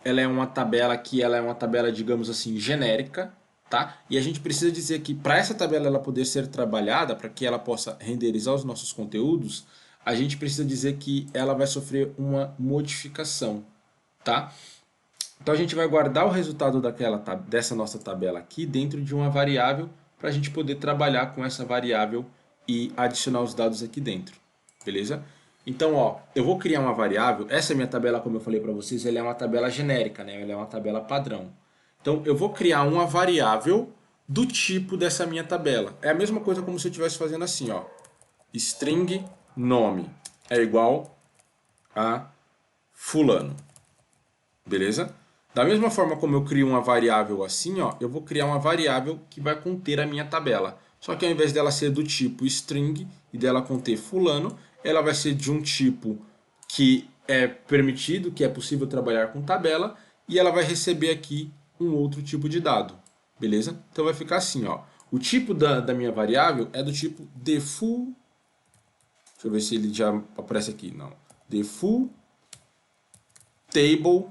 ela é uma tabela, digamos assim, genérica, tá? E a gente precisa dizer que para essa tabela ela poder ser trabalhada, para que ela possa renderizar os nossos conteúdos, a gente precisa dizer que ela vai sofrer uma modificação, tá? Então a gente vai guardar o resultado dessa nossa tabela aqui dentro de uma variável para a gente poder trabalhar com essa variável e adicionar os dados aqui dentro, beleza? Então, ó, eu vou criar uma variável. Essa minha tabela, como eu falei para vocês, ela é uma tabela genérica, né? Ela é uma tabela padrão. Então, eu vou criar uma variável do tipo dessa minha tabela. É a mesma coisa como se eu estivesse fazendo assim, ó. String nome é igual a fulano. Beleza? Da mesma forma como eu crio uma variável assim, ó, eu vou criar uma variável que vai conter a minha tabela. Só que ao invés dela ser do tipo string e dela conter fulano, ela vai ser de um tipo que é permitido, que é possível trabalhar com tabela, e ela vai receber aqui um outro tipo de dado. Beleza? Então vai ficar assim, ó. O tipo da minha variável é do tipo defull. Deixa eu ver se ele já aparece aqui. Não. Defull table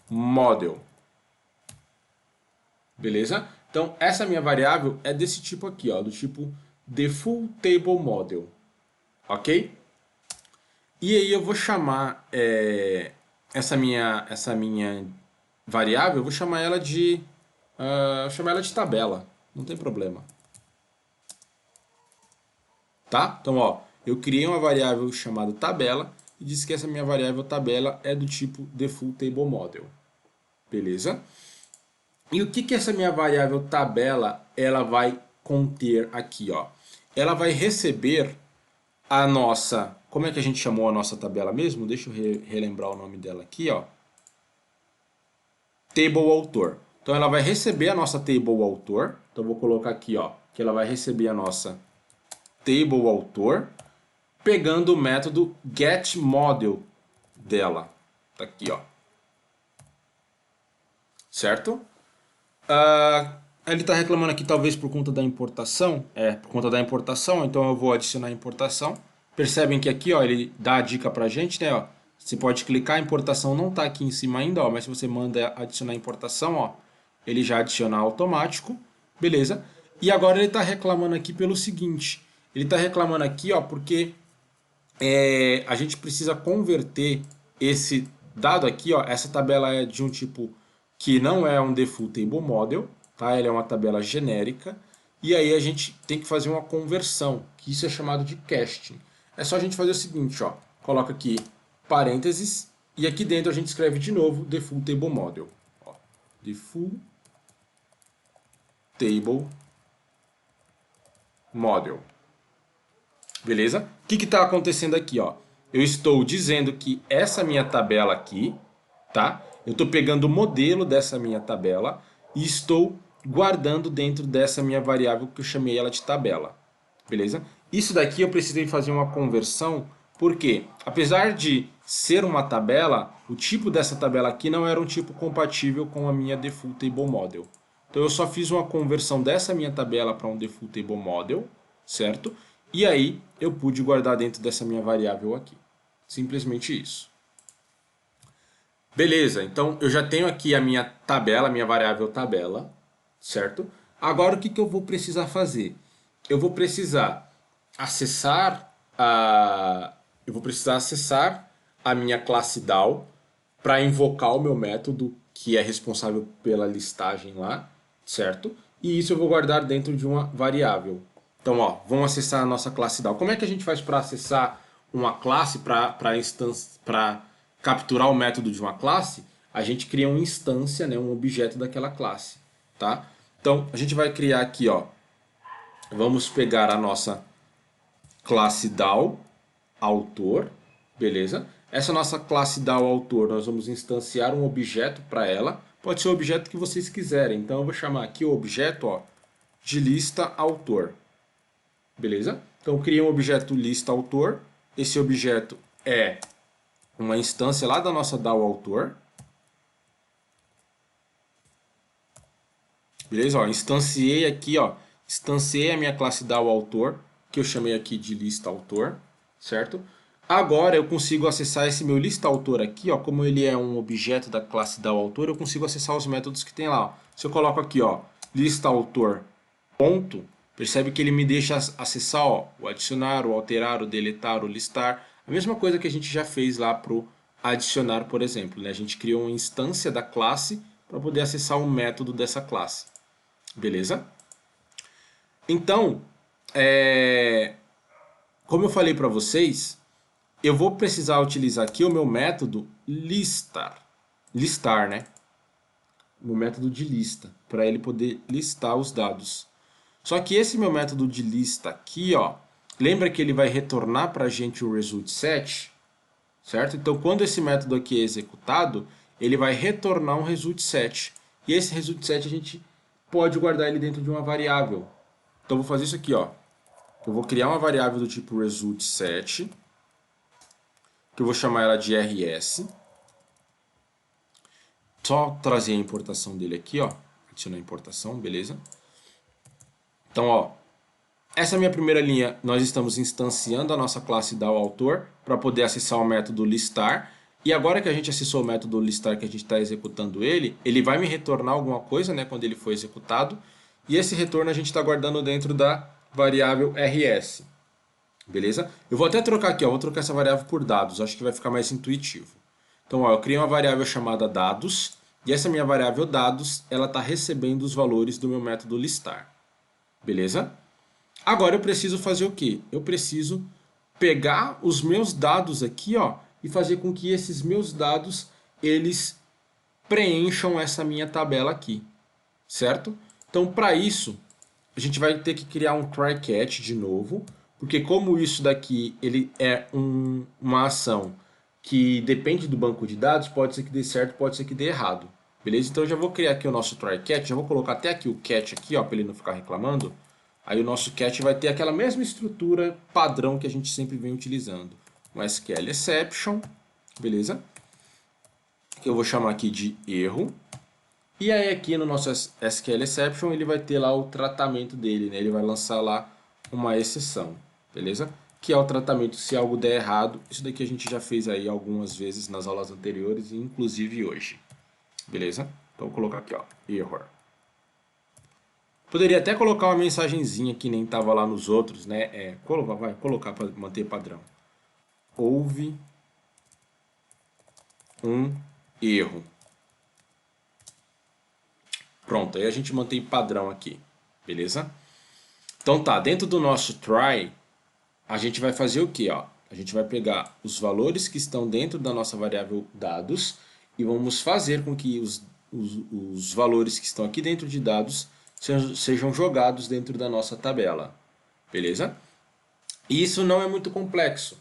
model. Beleza? Então, essa minha variável é desse tipo aqui, ó, do tipo defull table model. Ok? E aí eu vou chamar essa minha variável, eu vou chamar ela de tabela. Não tem problema. Tá? Então, ó, eu criei uma variável chamada tabela e disse que essa minha variável tabela é do tipo defull table model. Beleza? E o que que essa minha variável tabela ela vai conter aqui, ó? Ela vai receber a nossa, como é que a gente chamou a nossa tabela mesmo? Deixa eu relembrar o nome dela aqui, ó. Table autor. Então ela vai receber a nossa table autor. Então eu vou colocar aqui, ó, que ela vai receber a nossa table autor, pegando o método getModel dela. Tá aqui, ó. Certo? Ele está reclamando aqui talvez por conta da importação. Por conta da importação, então eu vou adicionar a importação. Percebem que aqui, ó, ele dá a dica pra gente, né, ó. Você pode clicar, a importação não está aqui em cima ainda, ó, mas se você manda adicionar a importação, ó, ele já adiciona automático, beleza? E agora ele está reclamando aqui pelo seguinte, ele está reclamando aqui, ó, porque a gente precisa converter esse dado aqui, ó, essa tabela é de um tipo que não é um default table model, tá? Ela é uma tabela genérica, e aí a gente tem que fazer uma conversão, que isso é chamado de casting. É só a gente fazer o seguinte, ó, coloca aqui parênteses, e aqui dentro a gente escreve de novo default table model. Ó, default table model. Beleza? O que está acontecendo aqui, ó? Eu estou dizendo que essa minha tabela aqui, tá? Eu estou pegando o modelo dessa minha tabela e estou guardando dentro dessa minha variável que eu chamei ela de tabela. Beleza? Isso daqui eu precisei fazer uma conversão, porque apesar de ser uma tabela, o tipo dessa tabela aqui não era um tipo compatível com a minha default table model. Então eu só fiz uma conversão dessa minha tabela para um default table model, certo? E aí eu pude guardar dentro dessa minha variável aqui. Simplesmente isso. Beleza, então eu já tenho aqui a minha tabela, a minha variável tabela, certo? Agora o que que eu vou precisar fazer? Eu vou precisar acessar a minha classe DAO para invocar o meu método que é responsável pela listagem lá, certo? E isso eu vou guardar dentro de uma variável. Então, ó, vamos acessar a nossa classe DAO. Como é que a gente faz para acessar uma classe, para capturar o método de uma classe? A gente cria uma instância, né, um objeto daquela classe, tá? Então, a gente vai criar aqui, ó, vamos pegar a nossa classe DAO autor, beleza? Essa nossa classe DAO autor, nós vamos instanciar um objeto para ela. Pode ser o objeto que vocês quiserem. Então eu vou chamar aqui o objeto, ó, de lista autor. Beleza? Então eu criei um objeto lista autor. Esse objeto é uma instância lá da nossa DAO autor. Beleza? Ó, instanciei aqui, ó, instanciei a minha classe DAO autor, que eu chamei aqui de lista autor, certo? Agora eu consigo acessar esse meu lista autor aqui, ó, como ele é um objeto da classe DAO autor, eu consigo acessar os métodos que tem lá. Ó. Se eu coloco aqui, ó, lista autor ponto, percebe que ele me deixa acessar, ó, o adicionar, o alterar, o deletar, o listar, a mesma coisa que a gente já fez lá pro adicionar, por exemplo, né? A gente criou uma instância da classe para poder acessar um método dessa classe. Beleza? Então, como eu falei para vocês, eu vou precisar utilizar aqui o meu método listar. Listar, né? O método de lista, para ele poder listar os dados. Só que esse meu método de lista aqui, ó, lembra que ele vai retornar para a gente o result set, certo? Então, quando esse método aqui é executado, ele vai retornar um result set. E esse result set a gente pode guardar ele dentro de uma variável. Então, eu vou fazer isso aqui, ó. Eu vou criar uma variável do tipo result set, que eu vou chamar ela de rs. Só trazer a importação dele aqui, ó. Adicionar a importação, beleza? Então, ó, essa é a minha primeira linha. Nós estamos instanciando a nossa classe DAOAutor para poder acessar o método listar. E agora que a gente acessou o método listar, que a gente está executando ele, ele vai me retornar alguma coisa, né, quando ele for executado. E esse retorno a gente está guardando dentro da variável rs. Beleza? Eu vou até trocar aqui, ó, vou trocar essa variável por dados. Acho que vai ficar mais intuitivo. Então, ó, eu criei uma variável chamada dados. E essa minha variável dados, ela está recebendo os valores do meu método listar. Beleza? Agora eu preciso fazer o quê? Eu preciso pegar os meus dados aqui, ó, e fazer com que esses meus dados eles preencham essa minha tabela aqui, certo? Então, para isso, a gente vai ter que criar um try catch de novo, porque como isso daqui ele é uma ação que depende do banco de dados, pode ser que dê certo, pode ser que dê errado. Beleza? Então eu já vou criar aqui o nosso try catch, já vou colocar até aqui o catch aqui, ó, para ele não ficar reclamando. Aí o nosso catch vai ter aquela mesma estrutura padrão que a gente sempre vem utilizando. Um SQL exception, beleza? Que eu vou chamar aqui de erro. E aí aqui no nosso SQL exception ele vai ter lá o tratamento dele, né? Ele vai lançar lá uma exceção, beleza? Que é o tratamento se algo der errado. Isso daqui a gente já fez aí algumas vezes nas aulas anteriores, inclusive hoje. Beleza? Então vou colocar aqui, ó, error. Poderia até colocar uma mensagenzinha que nem estava lá nos outros, né? Vai colocar para manter padrão. Houve um erro. Pronto, aí a gente mantém padrão aqui, beleza? Então tá, dentro do nosso try, a gente vai fazer o que, ó? A gente vai pegar os valores que estão dentro da nossa variável dados e vamos fazer com que os valores que estão aqui dentro de dados sejam jogados dentro da nossa tabela, beleza? E isso não é muito complexo.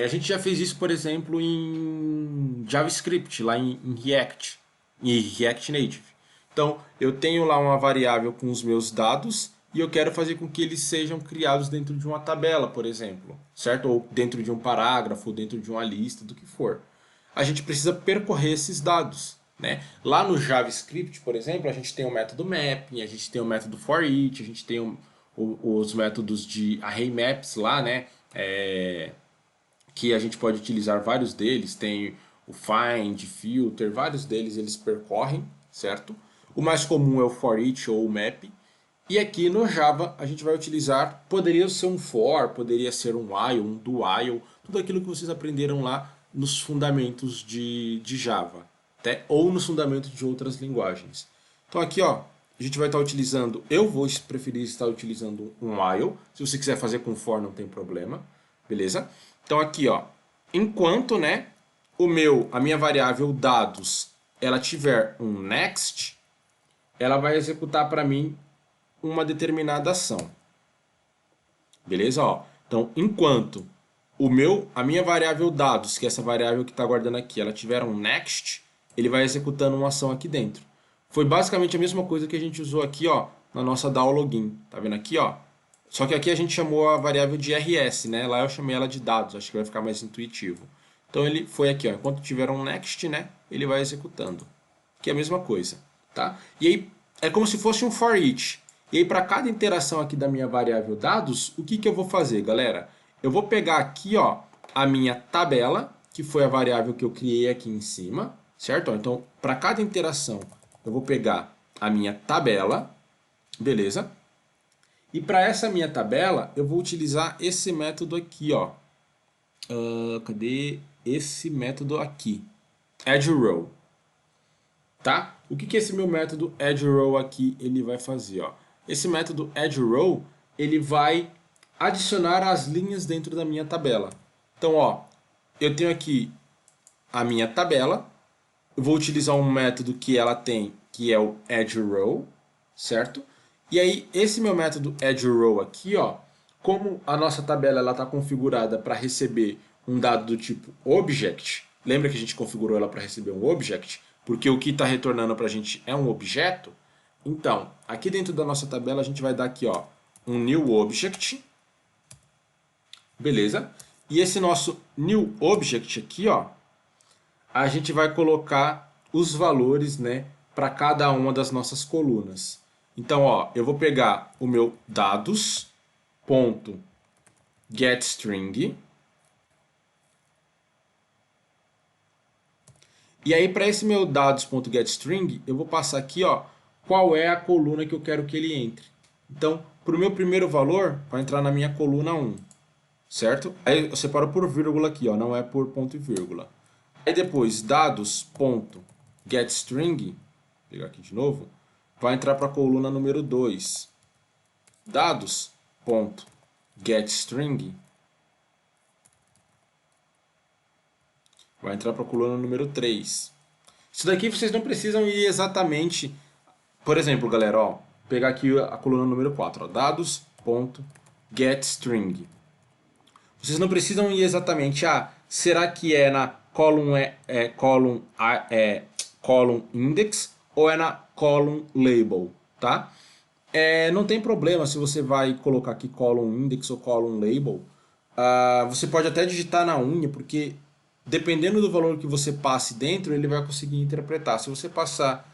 A gente já fez isso, por exemplo, em JavaScript, lá em React, em React Native. Então, eu tenho lá uma variável com os meus dados e eu quero fazer com que eles sejam criados dentro de uma tabela, por exemplo, certo? Ou dentro de um parágrafo, ou dentro de uma lista, do que for. A gente precisa percorrer esses dados, né? Lá no JavaScript, por exemplo, a gente tem o método mapping, a gente tem o método for-each, a gente tem os métodos de array maps lá, né? Que a gente pode utilizar vários deles, tem o find, filter, vários deles eles percorrem, certo? O mais comum é o for each ou o map. E aqui no Java a gente vai utilizar, poderia ser um for, poderia ser um while, um do while, tudo aquilo que vocês aprenderam lá nos fundamentos de Java, até, ou nos fundamentos de outras linguagens. Então aqui, ó, a gente vai estar utilizando, eu vou preferir estar utilizando um while, se você quiser fazer com for não tem problema, beleza? Então aqui, ó, enquanto, né, a minha variável dados, ela tiver um next, ela vai executar para mim uma determinada ação. Beleza? Ó, então, enquanto a minha variável dados, que é essa variável que está guardando aqui, ela tiver um next, ele vai executando uma ação aqui dentro. Foi basicamente a mesma coisa que a gente usou aqui, ó, na nossa DAO login. Tá vendo aqui, ó? Só que aqui a gente chamou a variável de rs, né? Lá eu chamei ela de dados, acho que vai ficar mais intuitivo. Então ele foi aqui, ó, enquanto tiver um next, né, ele vai executando. Que é a mesma coisa, tá? E aí é como se fosse um for each. E aí para cada interação aqui da minha variável dados, o que que eu vou fazer, galera? Eu vou pegar aqui, ó, a minha tabela, que foi a variável que eu criei aqui em cima, certo? Então, para cada interação, eu vou pegar a minha tabela, beleza? E para essa minha tabela, eu vou utilizar esse método aqui, ó. Cadê? esse método aqui, addRow, tá? O que esse meu método addRow aqui ele vai fazer, ó? Esse método addRow, ele vai adicionar as linhas dentro da minha tabela. Então, ó, eu tenho aqui a minha tabela, eu vou utilizar um método que ela tem, que é o addRow, certo? E aí, esse meu método addRow aqui, ó, como a nossa tabela está configurada para receber um dado do tipo object, lembra que a gente configurou ela para receber um object? Porque o que está retornando para a gente é um objeto. Então, aqui dentro da nossa tabela, a gente vai dar aqui, ó, um new object, beleza? E esse nosso new object aqui, ó, a gente vai colocar os valores, né, para cada uma das nossas colunas. Então, ó, eu vou pegar o meu dados.getString. E aí, para esse meu dados.getString, eu vou passar aqui, ó, qual é a coluna que eu quero que ele entre. Então, para o meu primeiro valor, vai entrar na minha coluna 1, certo? Aí eu separo por vírgula aqui, ó, não é por ponto e vírgula. Aí depois, dados.getString, vou pegar aqui de novo, vai entrar para a coluna número 2. Dados.getString vai entrar para a coluna número 3. Isso daqui vocês não precisam ir exatamente... Por exemplo, galera, ó, pegar aqui a coluna número 4, ó, dados.getString. Vocês não precisam ir exatamente, será que é na column index ou é na column label, tá? Não tem problema se você vai colocar aqui column index ou column label. Você pode até digitar na unha, porque dependendo do valor que você passe dentro, ele vai conseguir interpretar. Se você passar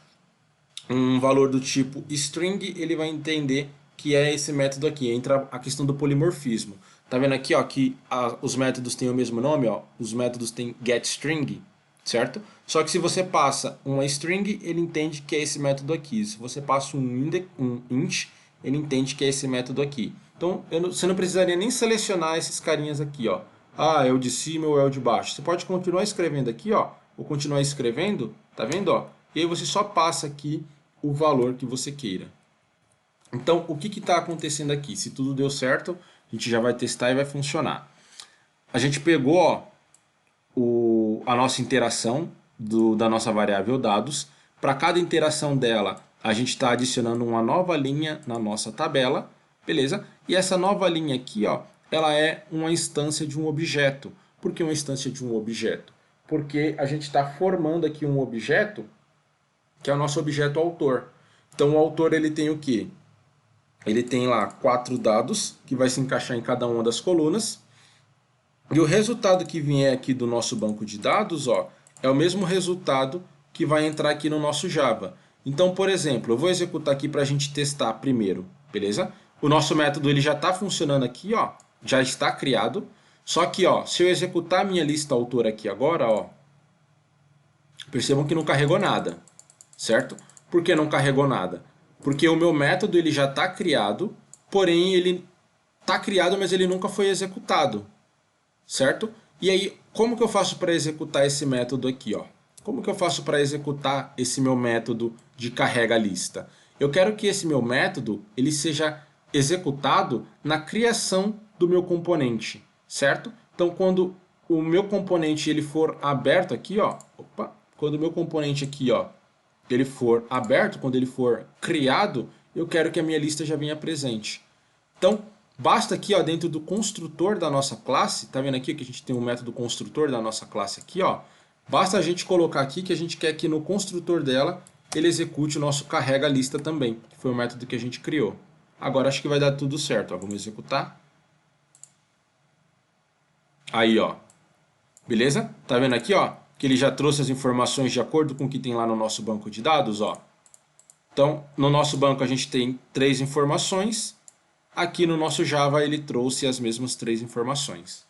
um valor do tipo string, ele vai entender que é esse método aqui. Entra a questão do polimorfismo. Tá vendo aqui, ó, que os métodos têm o mesmo nome, ó? Os métodos têm getString, certo? Só que se você passa uma string, ele entende que é esse método aqui. Se você passa um int, ele entende que é esse método aqui. Então, você não precisaria nem selecionar esses carinhas aqui, ó. É o de cima ou é o de baixo. Você pode continuar escrevendo aqui, ó, ou continuar escrevendo, tá vendo, ó? E aí você só passa aqui o valor que você queira. Então, o que está acontecendo aqui? Se tudo deu certo, a gente já vai testar e vai funcionar. A gente pegou, ó, a nossa interação da nossa variável dados. Para cada interação dela, a gente está adicionando uma nova linha na nossa tabela, beleza? E essa nova linha aqui, ó, ela é uma instância de um objeto. Por que uma instância de um objeto? Porque a gente está formando aqui um objeto, que é o nosso objeto autor. Então, o autor ele tem o quê? Ele tem lá 4 dados, que vai se encaixar em cada uma das colunas. E o resultado que vier aqui do nosso banco de dados, ó, é o mesmo resultado que vai entrar aqui no nosso Java. Então, por exemplo, eu vou executar aqui para a gente testar primeiro, beleza? O nosso método ele já está funcionando aqui, ó, já está criado. Só que, ó, se eu executar a minha lista autor aqui agora, ó, percebam que não carregou nada, certo? Por que não carregou nada? Porque o meu método ele já está criado, porém ele está criado, mas ele nunca foi executado, certo? E aí, como que eu faço para executar esse método aqui, ó? Como que eu faço para executar esse meu método de carrega lista? Eu quero que esse meu método ele seja executado na criação do meu componente, certo? Então, quando o meu componente ele for aberto aqui, ó, quando o meu componente aqui, ó, ele for aberto, quando ele for criado, eu quero que a minha lista já venha presente. Então, basta aqui, ó, dentro do construtor da nossa classe, tá vendo aqui que a gente tem um método construtor da nossa classe aqui, ó. Basta a gente colocar aqui que a gente quer que no construtor dela ele execute o nosso carrega lista também, que foi o método que a gente criou. Agora acho que vai dar tudo certo, ó. Vamos executar. Aí, ó. Beleza? Tá vendo aqui, ó, que ele já trouxe as informações de acordo com o que tem lá no nosso banco de dados, ó. Então, no nosso banco a gente tem 3 informações. Aqui no nosso Java ele trouxe as mesmas 3 informações.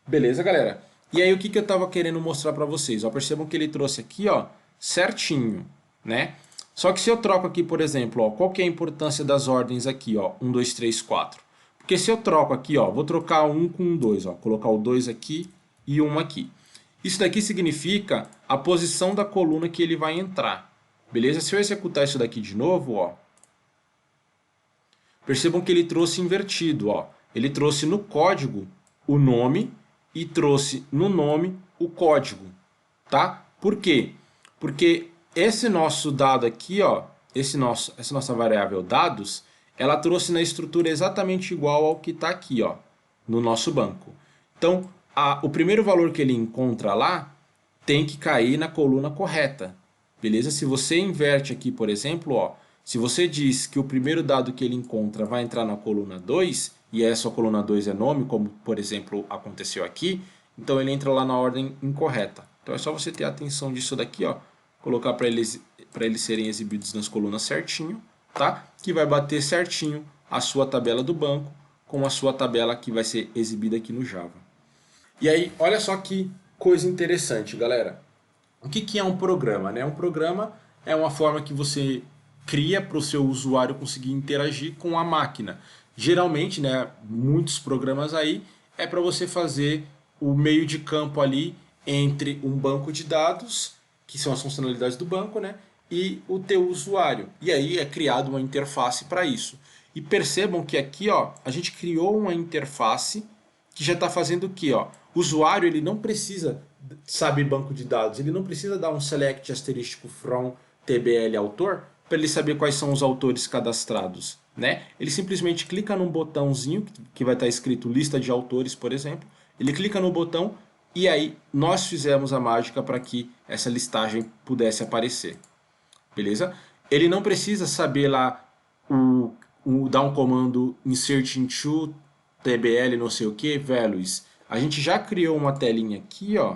Beleza, galera? E aí o que eu estava querendo mostrar para vocês? Ó, percebam que ele trouxe aqui, ó, certinho, né? Só que se eu troco aqui, por exemplo, ó, qual que é a importância das ordens aqui, ó, 1, 2, 3, 4? Porque se eu troco aqui, ó, vou trocar 1 com 2, ó, colocar o 2 aqui e 1 aqui. Isso daqui significa a posição da coluna que ele vai entrar. Beleza? Se eu executar isso daqui de novo, ó, percebam que ele trouxe invertido. Ó. Ele trouxe no código o nome e trouxe no nome o código. Tá? Por quê? Porque esse nosso dado aqui, ó, essa nossa variável dados, ela trouxe na estrutura exatamente igual ao que está aqui, ó, no nosso banco. Então, o primeiro valor que ele encontra lá tem que cair na coluna correta. Beleza? Se você inverte aqui, por exemplo, ó, se você diz que o primeiro dado que ele encontra vai entrar na coluna 2, e essa coluna 2 é nome, como por exemplo aconteceu aqui, então ele entra lá na ordem incorreta. Então é só você ter atenção disso daqui, ó, colocar para eles serem exibidos nas colunas certinho, tá? Que vai bater certinho a sua tabela do banco com a sua tabela que vai ser exibida aqui no Java. E aí, olha só que coisa interessante, galera. O que é um programa, né? Um programa é uma forma que você cria para o seu usuário conseguir interagir com a máquina. Geralmente, né, muitos programas aí é para você fazer o meio de campo ali entre um banco de dados, que são as funcionalidades do banco, né, e o teu usuário. E aí é criado uma interface para isso. E percebam que aqui, ó, a gente criou uma interface que já está fazendo o quê? Ó? O usuário ele não precisa saber banco de dados, ele não precisa dar um select asterístico from tbl autor para ele saber quais são os autores cadastrados. Né? Ele simplesmente clica num botãozinho que vai estar escrito lista de autores, por exemplo. Ele clica no botão e aí nós fizemos a mágica para que essa listagem pudesse aparecer. Beleza? Ele não precisa saber lá dar um comando insert into tbl não sei o que, values. A gente já criou uma telinha aqui, ó,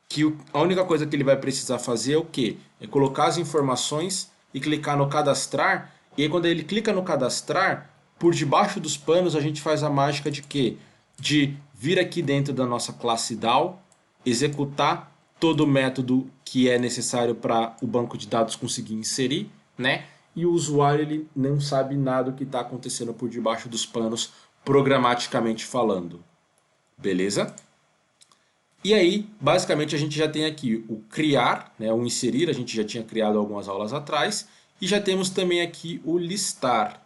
que a única coisa que ele vai precisar fazer é o quê? É colocar as informações e clicar no cadastrar. E aí quando ele clica no cadastrar, por debaixo dos panos a gente faz a mágica de quê? De vir aqui dentro da nossa classe DAO, executar todo o método que é necessário para o banco de dados conseguir inserir, né? E o usuário ele não sabe nada do que está acontecendo por debaixo dos panos, programaticamente falando. Beleza? E aí, basicamente, a gente já tem aqui o criar, né, o inserir, a gente já tinha criado algumas aulas atrás, e já temos também aqui o listar.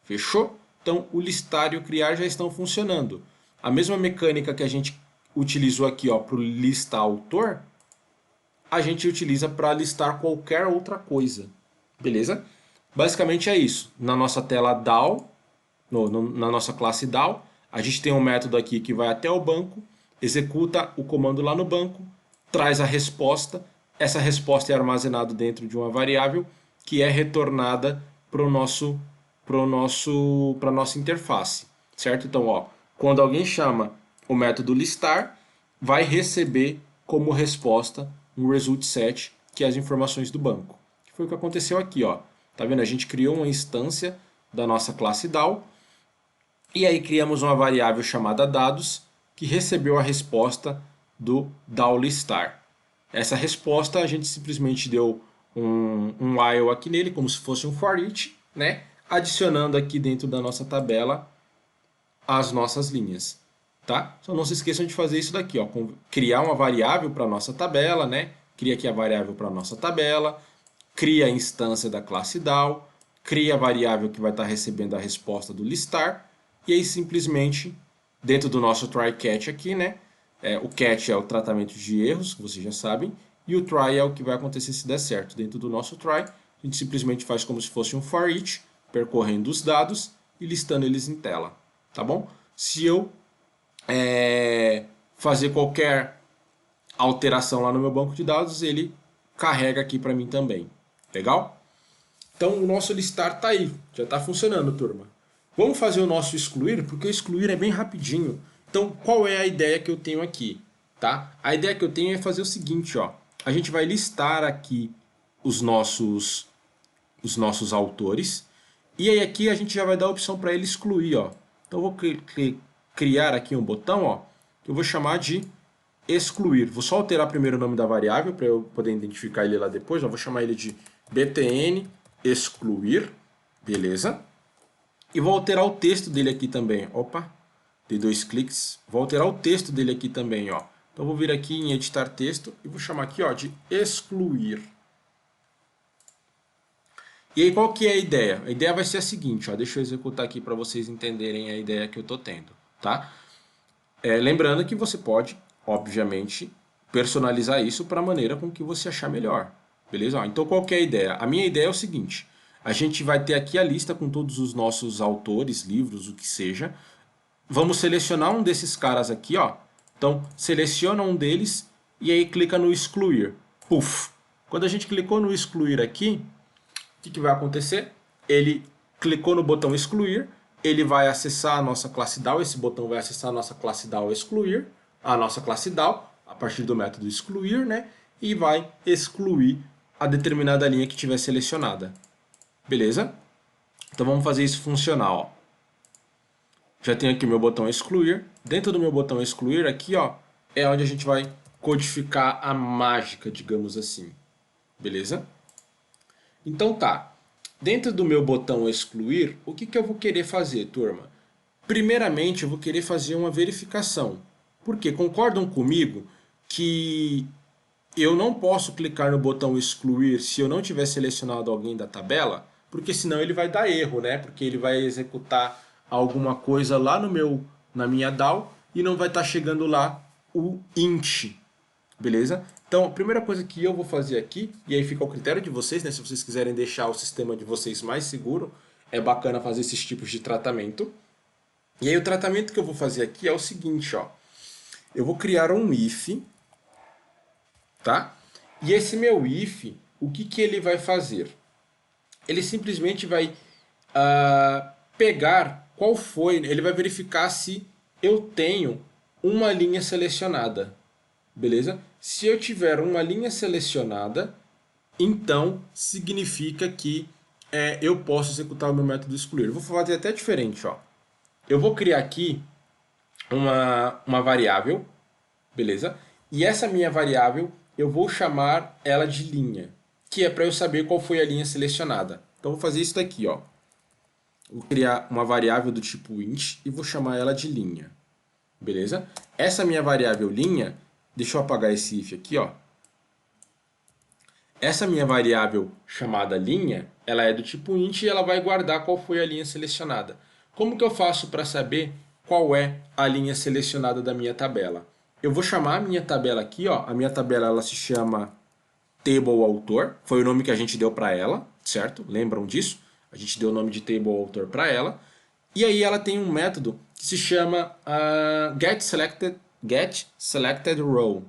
Fechou? Então, o listar e o criar já estão funcionando. A mesma mecânica que a gente utilizou aqui para o listar autor, a gente utiliza para listar qualquer outra coisa. Beleza? Basicamente é isso. Na nossa tela DAO, na nossa classe DAO, a gente tem um método aqui que vai até o banco, executa o comando lá no banco, traz a resposta. Essa resposta é armazenada dentro de uma variável que é retornada para a nossa interface. Certo? Então, ó, quando alguém chama o método listar, vai receber como resposta um result set, que é as informações do banco. Que foi o que aconteceu aqui, ó. Tá vendo? A gente criou uma instância da nossa classe DAO e aí criamos uma variável chamada dados que recebeu a resposta do DAO listar. Essa resposta a gente simplesmente deu um while aqui nele, como se fosse um for each, né? Adicionando aqui dentro da nossa tabela as nossas linhas. Tá? Então não se esqueçam de fazer isso daqui, ó, criar uma variável para a nossa tabela, né? Cria aqui a variável para a nossa tabela, cria a instância da classe DAO, cria a variável que vai estar recebendo a resposta do listar, e aí simplesmente, dentro do nosso try catch aqui, né? O catch é o tratamento de erros, que vocês já sabem, e o try é o que vai acontecer se der certo. Dentro do nosso try, a gente simplesmente faz como se fosse um for each, percorrendo os dados e listando eles em tela. Tá bom? Se eu fazer qualquer alteração lá no meu banco de dados, ele carrega aqui para mim também. Legal? Então o nosso listar está aí, já está funcionando, turma. Vamos fazer o nosso excluir, porque o excluir é bem rapidinho. Então qual é a ideia que eu tenho aqui? Tá? A ideia que eu tenho é fazer o seguinte, ó. A gente vai listar aqui os nossos autores, e aí aqui a gente já vai dar a opção para ele excluir, ó. Então eu vou criar aqui um botão, ó, que eu vou chamar de excluir. Vou só alterar primeiro o nome da variável para eu poder identificar ele lá depois. Eu vou chamar ele de btn excluir, beleza? E vou alterar o texto dele aqui também. Opa, dei 2 cliques. Vou alterar o texto dele aqui também, ó. Então eu vou vir aqui em editar texto e vou chamar aqui ó, de excluir. E aí qual que é a ideia? A ideia vai ser a seguinte, ó, deixa eu executar aqui para vocês entenderem a ideia que eu estou tendo, tá? Lembrando que você pode, obviamente, personalizar isso para a maneira com que você achar melhor, beleza? Ó, então qual que é a ideia? A minha ideia é o seguinte, a gente vai ter aqui a lista com todos os nossos autores, livros, o que seja. Vamos selecionar um desses caras aqui, ó. Então seleciona um deles e aí clica no excluir. Puf! Quando a gente clicou no excluir aqui, o que vai acontecer? Ele clicou no botão excluir, ele vai acessar a nossa classe DAO, esse botão vai acessar a nossa classe DAO excluir, a nossa classe DAO, a partir do método excluir, né? E vai excluir a determinada linha que tiver selecionada. Beleza? Então vamos fazer isso funcionar, ó. Já tenho aqui meu botão excluir. Dentro do meu botão excluir aqui, ó, é onde a gente vai codificar a mágica, digamos assim. Beleza? Então tá, dentro do meu botão excluir, o que eu vou querer fazer, turma? Primeiramente, eu vou querer fazer uma verificação. Porque concordam comigo que eu não posso clicar no botão excluir se eu não tiver selecionado alguém da tabela? Porque senão ele vai dar erro, né? Porque ele vai executar alguma coisa lá na minha DAO e não vai estar chegando lá o int. Beleza? Então, a primeira coisa que eu vou fazer aqui, e aí fica ao critério de vocês, né? Se vocês quiserem deixar o sistema de vocês mais seguro, é bacana fazer esses tipos de tratamento. E aí o tratamento que eu vou fazer aqui é o seguinte, ó. Eu vou criar um if, tá? E esse meu if, o que ele vai fazer? Ele simplesmente vai pegar qual foi, ele vai verificar se eu tenho uma linha selecionada. Beleza? Se eu tiver uma linha selecionada, então significa que eu posso executar o meu método excluir. Eu vou fazer até diferente. Ó. Eu vou criar aqui uma variável, beleza? E essa minha variável eu vou chamar ela de linha, que é para eu saber qual foi a linha selecionada. Então vou fazer isso daqui. Ó. Vou criar uma variável do tipo int e vou chamar ela de linha. Beleza? Essa minha variável linha, deixa eu apagar esse if aqui, ó. Essa minha variável chamada linha, ela é do tipo int e ela vai guardar qual foi a linha selecionada. Como que eu faço para saber qual é a linha selecionada da minha tabela? Eu vou chamar a minha tabela aqui, ó. A minha tabela ela se chama TableAutor, foi o nome que a gente deu para ela, certo? Lembram disso? A gente deu o nome de TableAutor para ela. E aí ela tem um método que se chama getSelectedRow.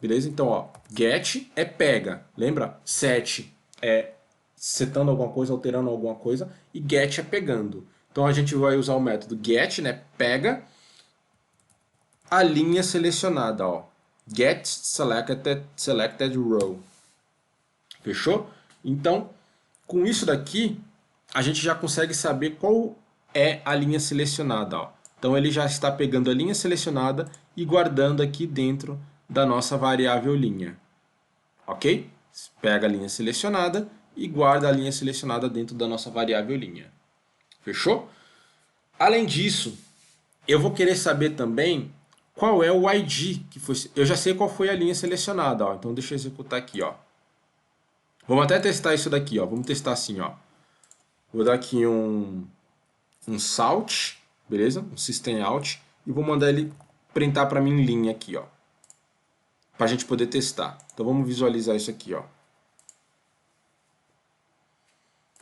Beleza? Então, ó, get é pega. Lembra? Set é setando alguma coisa, alterando alguma coisa. E get é pegando. Então a gente vai usar o método get, né? Pega a linha selecionada, ó. GetSelectedRow. Fechou? Então, com isso daqui, a gente já consegue saber qual é a linha selecionada. Ó. Então ele já está pegando a linha selecionada e guardando aqui dentro da nossa variável linha. Ok? Pega a linha selecionada e guarda a linha selecionada dentro da nossa variável linha. Fechou? Além disso, eu vou querer saber também qual é o ID que foi. Eu já sei qual foi a linha selecionada. Ó. Então deixa eu executar aqui. Ó. Vamos até testar isso daqui. Ó. Vamos testar assim. Ó. Vou dar aqui um salt, beleza? Um system out e vou mandar ele printar para mim em linha aqui, ó, para a gente poder testar. Então vamos visualizar isso aqui, ó.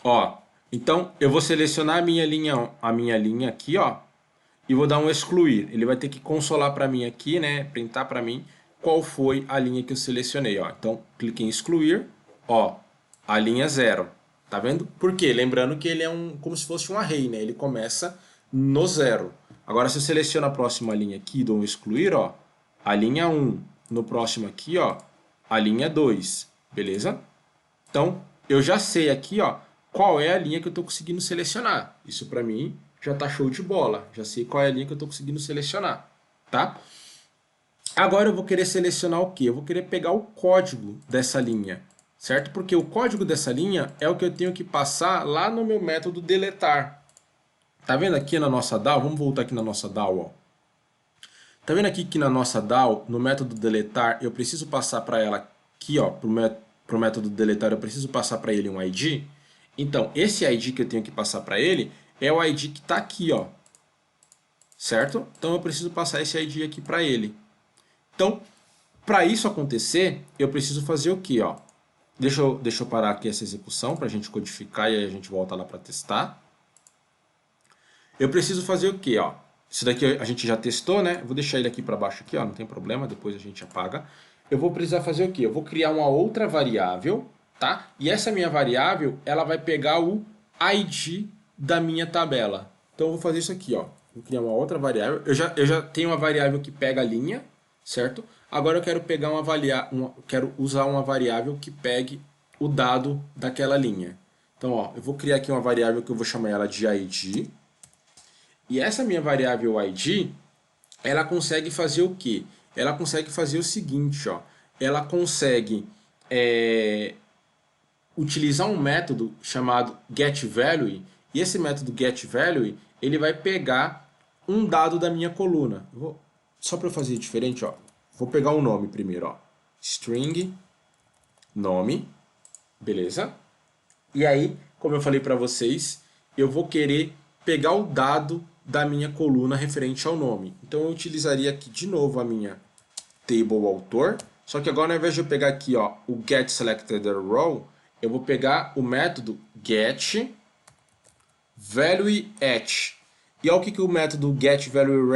Ó, então eu vou selecionar a minha linha aqui, ó, e vou dar um excluir. Ele vai ter que consolar para mim aqui, né? Printar para mim qual foi a linha que eu selecionei, ó. Então clique em excluir, ó, a linha 0. Tá vendo? Por quê? Lembrando que ele é como se fosse um array, né? Ele começa no 0. Agora, se eu seleciono a próxima linha aqui e dou um excluir, ó, a linha 1. No próximo aqui, ó, a linha 2. Beleza? Então, eu já sei aqui, ó, qual é a linha que eu estou conseguindo selecionar. Isso para mim já tá show de bola. Já sei qual é a linha que eu estou conseguindo selecionar. Tá? Agora eu vou querer selecionar o quê? Eu vou querer pegar o código dessa linha. Certo? Porque o código dessa linha é o que eu tenho que passar lá no meu método deletar. Tá vendo aqui na nossa DAO? Vamos voltar aqui na nossa DAO. Ó. Tá vendo aqui que na nossa DAO, no método deletar, eu preciso passar para ela aqui, ó, pro método deletar, eu preciso passar para ele um ID? Então, esse ID que eu tenho que passar para ele é o ID que está aqui, ó. Certo? Então eu preciso passar esse ID aqui para ele. Então, para isso acontecer, eu preciso fazer o quê, ó? Deixa eu parar aqui essa execução para a gente codificar e aí a gente volta lá para testar. Eu preciso fazer o quê, ó? Isso daqui a gente já testou, né? Vou deixar ele aqui para baixo aqui, ó, não tem problema, depois a gente apaga. Eu vou precisar fazer o quê? Eu vou criar uma outra variável, tá? E essa minha variável, ela vai pegar o ID da minha tabela. Então eu vou fazer isso aqui, ó. Vou criar uma outra variável. Eu já tenho uma variável que pega a linha, certo? Agora eu quero pegar quero usar uma variável que pegue o dado daquela linha. Então, ó, eu vou criar aqui uma variável que eu vou chamar ela de ID. E essa minha variável ID, ela consegue fazer o quê? Ela consegue fazer o seguinte, ó. Ela consegue utilizar um método chamado getValue. E esse método getValue, ele vai pegar um dado da minha coluna. Só para eu fazer diferente, ó. Vou pegar um nome primeiro, ó. String, nome, beleza? E aí, como eu falei para vocês, eu vou querer pegar o dado da minha coluna referente ao nome. Então eu utilizaria aqui de novo a minha table autor, só que agora ao invés de eu pegar aqui, ó, o get selected row, eu vou pegar o método get value at. E olha o que o método get value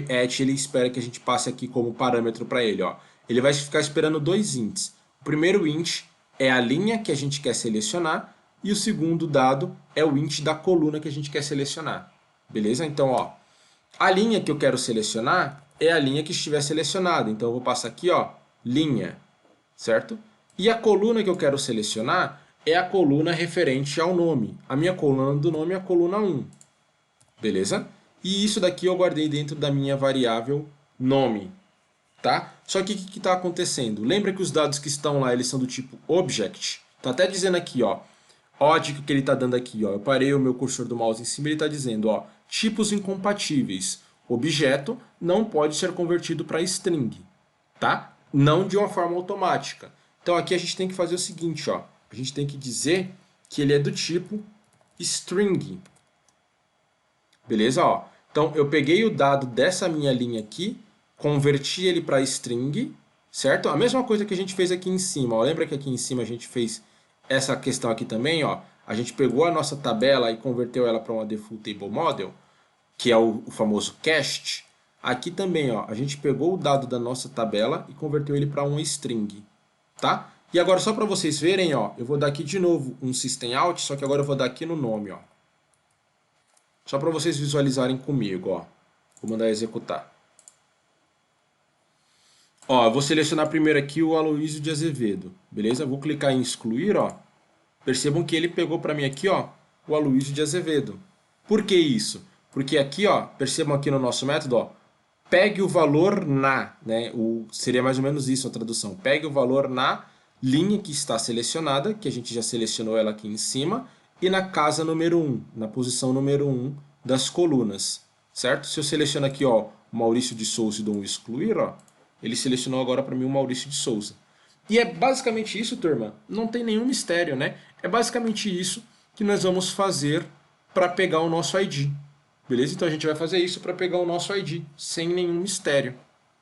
at ele espera que a gente passe aqui como parâmetro para ele, ó. Ele vai ficar esperando dois ints. O primeiro int é a linha que a gente quer selecionar e o segundo dado é o int da coluna que a gente quer selecionar. Beleza? Então, ó, a linha que eu quero selecionar é a linha que estiver selecionada. Então, eu vou passar aqui, ó, linha, certo? E a coluna que eu quero selecionar é a coluna referente ao nome. A minha coluna do nome é a coluna 1. Beleza? E isso daqui eu guardei dentro da minha variável nome. Tá? Só que o que está acontecendo? Lembra que os dados que estão lá eles são do tipo object? Está até dizendo aqui, ó, a dica que ele está dando aqui, ó, eu parei o meu cursor do mouse em cima e ele está dizendo, ó, tipos incompatíveis. Objeto não pode ser convertido para string, tá? Não de uma forma automática. Então aqui a gente tem que fazer o seguinte, ó, a gente tem que dizer que ele é do tipo string. Beleza? Ó, então eu peguei o dado dessa minha linha aqui, converti ele para string, certo? A mesma coisa que a gente fez aqui em cima. Ó. Lembra que aqui em cima a gente fez essa questão aqui também? Ó. A gente pegou a nossa tabela e converteu ela para uma default table model, que é o famoso cast. Aqui também, ó, a gente pegou o dado da nossa tabela e converteu ele para uma string, tá? E agora só para vocês verem, ó, eu vou dar aqui de novo um system out, só que agora eu vou dar aqui no nome, ó. Só para vocês visualizarem comigo, ó. Vou mandar executar. Ó, eu vou selecionar primeiro aqui o Aloysio de Azevedo, beleza? Vou clicar em excluir, ó. Percebam que ele pegou para mim aqui, ó, o Aloysio de Azevedo. Por que isso? Porque aqui, ó, percebam aqui no nosso método, ó, pegue o valor na, né? Seria mais ou menos isso a tradução. Pegue o valor na linha que está selecionada, que a gente já selecionou ela aqui em cima, e na casa número 1, na posição número 1 das colunas, certo? Se eu seleciono aqui, ó, Maurício de Souza e dou um excluir, ó, ele selecionou agora para mim o Maurício de Souza. E é basicamente isso, turma. Não tem nenhum mistério, né? É basicamente isso que nós vamos fazer para pegar o nosso ID. Beleza? Então a gente vai fazer isso para pegar o nosso ID, sem nenhum mistério.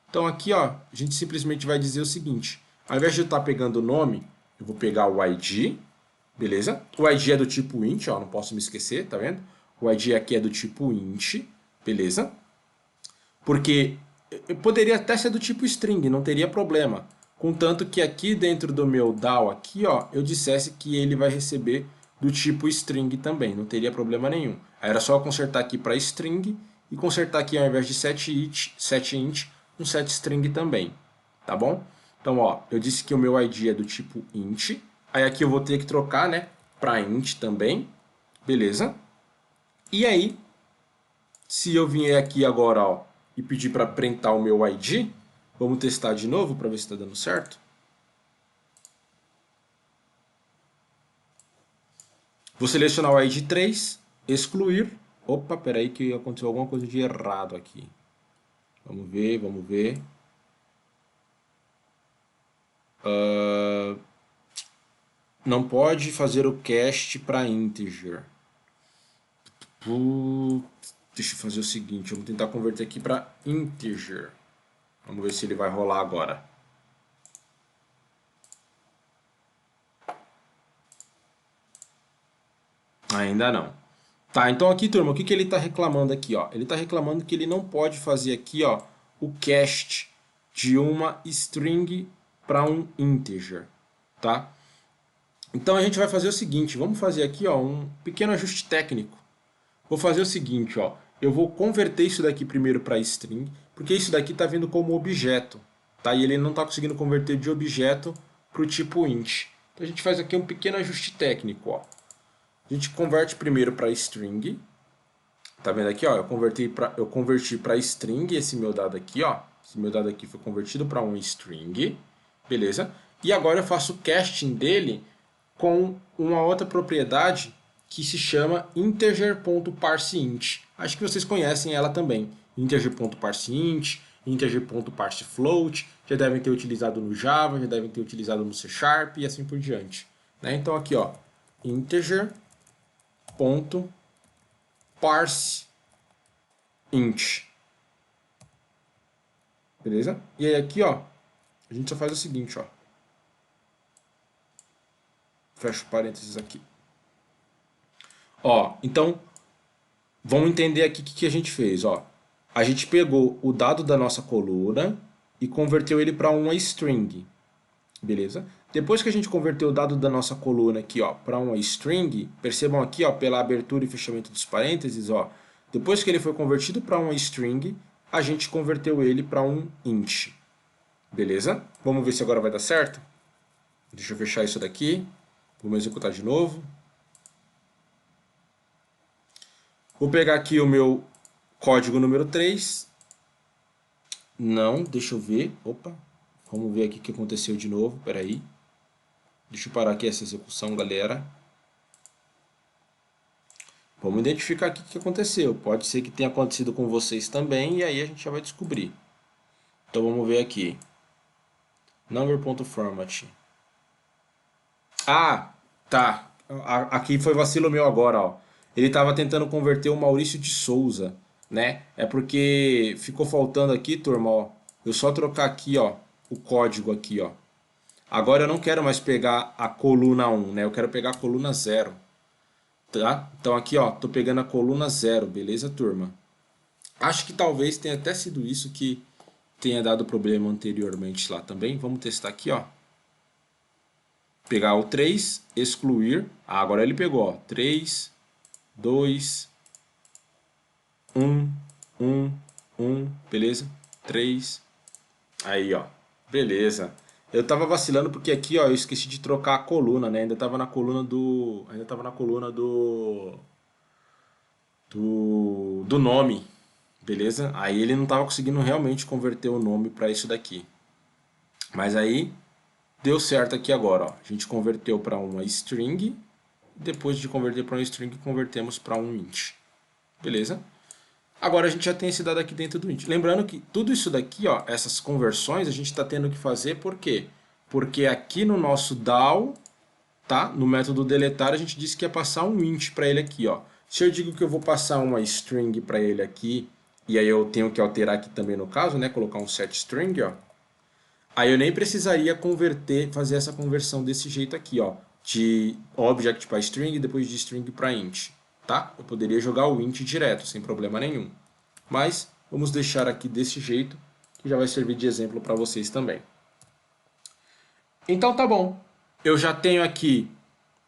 Então aqui, ó, a gente simplesmente vai dizer o seguinte. Ao invés de eu estar pegando o nome, eu vou pegar o ID, beleza? O ID é do tipo int, ó, não posso me esquecer, tá vendo? O ID aqui é do tipo int, beleza? Porque poderia até ser do tipo string, não teria problema. Contanto que aqui dentro do meu DAO aqui, ó, eu dissesse que ele vai receber do tipo string também, não teria problema nenhum. Aí era só consertar aqui para string e consertar aqui ao invés de setInt, um setString também, tá bom? Então, ó, eu disse que o meu ID é do tipo int, aí aqui eu vou ter que trocar, né, para int também, beleza? E aí, se eu vier aqui agora, ó, e pedir para printar o meu ID, vamos testar de novo para ver se está dando certo. Vou selecionar o ID 3, excluir. Opa, peraí que aconteceu alguma coisa de errado aqui. Vamos ver, vamos ver. Não pode fazer o cast para integer. Deixa eu fazer o seguinte, vamos tentar converter aqui para integer. Vamos ver se ele vai rolar agora. Ainda não. Tá, então aqui, turma, o que que ele está reclamando aqui, ó? Ele está reclamando que ele não pode fazer aqui, ó, o cast de uma string para um integer, tá? Então a gente vai fazer o seguinte, vamos fazer aqui, ó, um pequeno ajuste técnico. Vou fazer o seguinte, ó, eu vou converter isso daqui primeiro para string, porque isso daqui está vindo como objeto, tá? E ele não está conseguindo converter de objeto para o tipo int. Então a gente faz aqui um pequeno ajuste técnico, ó. A gente converte primeiro para string. Tá vendo aqui, ó? Eu converti para string esse meu dado aqui, ó. Esse meu dado aqui foi convertido para um string, beleza? E agora eu faço o casting dele com uma outra propriedade que se chama integer.parseInt. Acho que vocês conhecem ela também. Integer.parseInt, integer.parsefloat, já devem ter utilizado no Java, já devem ter utilizado no C# e assim por diante. Né? Então aqui, ó, integer.parseInt. Beleza? E aí aqui, ó, a gente só faz o seguinte, ó. Fecha parênteses aqui. Ó, então, vamos entender aqui o que a gente fez, ó. A gente pegou o dado da nossa coluna e converteu ele para uma string, beleza? Depois que a gente converteu o dado da nossa coluna aqui, ó, para uma string, percebam aqui, ó, pela abertura e fechamento dos parênteses, ó, depois que ele foi convertido para uma string, a gente converteu ele para um int, beleza? Vamos ver se agora vai dar certo? Deixa eu fechar isso daqui, vamos executar de novo. Vou pegar aqui o meu código número 3. Não, deixa eu ver. Opa, vamos ver aqui o que aconteceu de novo. Espera aí. Deixa eu parar aqui essa execução, galera. Vamos identificar aqui o que aconteceu. Pode ser que tenha acontecido com vocês também, e aí a gente já vai descobrir. Então vamos ver aqui. Number.format. Ah, tá. Aqui foi vacilo meu agora, ó. Ele estava tentando converter o Maurício de Souza, né? É porque ficou faltando aqui, turma, ó. Eu só trocar aqui, ó, o código aqui, ó. Agora eu não quero mais pegar a coluna 1, né? Eu quero pegar a coluna 0, tá? Então aqui, ó, tô pegando a coluna 0, beleza, turma? Acho que talvez tenha até sido isso que tenha dado problema anteriormente lá também. Vamos testar aqui, ó. Pegar o 3, excluir. Ah, agora ele pegou, ó. 3, 2, 1, 1, beleza? 3. Aí, ó. Beleza. Eu tava vacilando porque aqui, ó, eu esqueci de trocar a coluna, né? Ainda tava na coluna do nome, beleza? Aí ele não tava conseguindo realmente converter o nome para isso daqui. Mas aí deu certo aqui agora, ó. A gente converteu para uma string, depois de converter para uma string, convertemos para um int. Beleza? Agora a gente já tem esse dado aqui dentro do int. Lembrando que tudo isso daqui, ó, essas conversões, a gente está tendo que fazer por quê? Porque aqui no nosso DAO, tá? No método deletar, a gente disse que ia passar um int para ele aqui, ó. Se eu digo que eu vou passar uma string para ele aqui, e aí eu tenho que alterar aqui também no caso, né? Colocar um setString, ó. Aí eu nem precisaria fazer essa conversão desse jeito aqui, ó. De object para string e depois de string para int, tá? Eu poderia jogar o int direto, sem problema nenhum. Mas vamos deixar aqui desse jeito, que já vai servir de exemplo para vocês também. Então tá bom. Eu já tenho aqui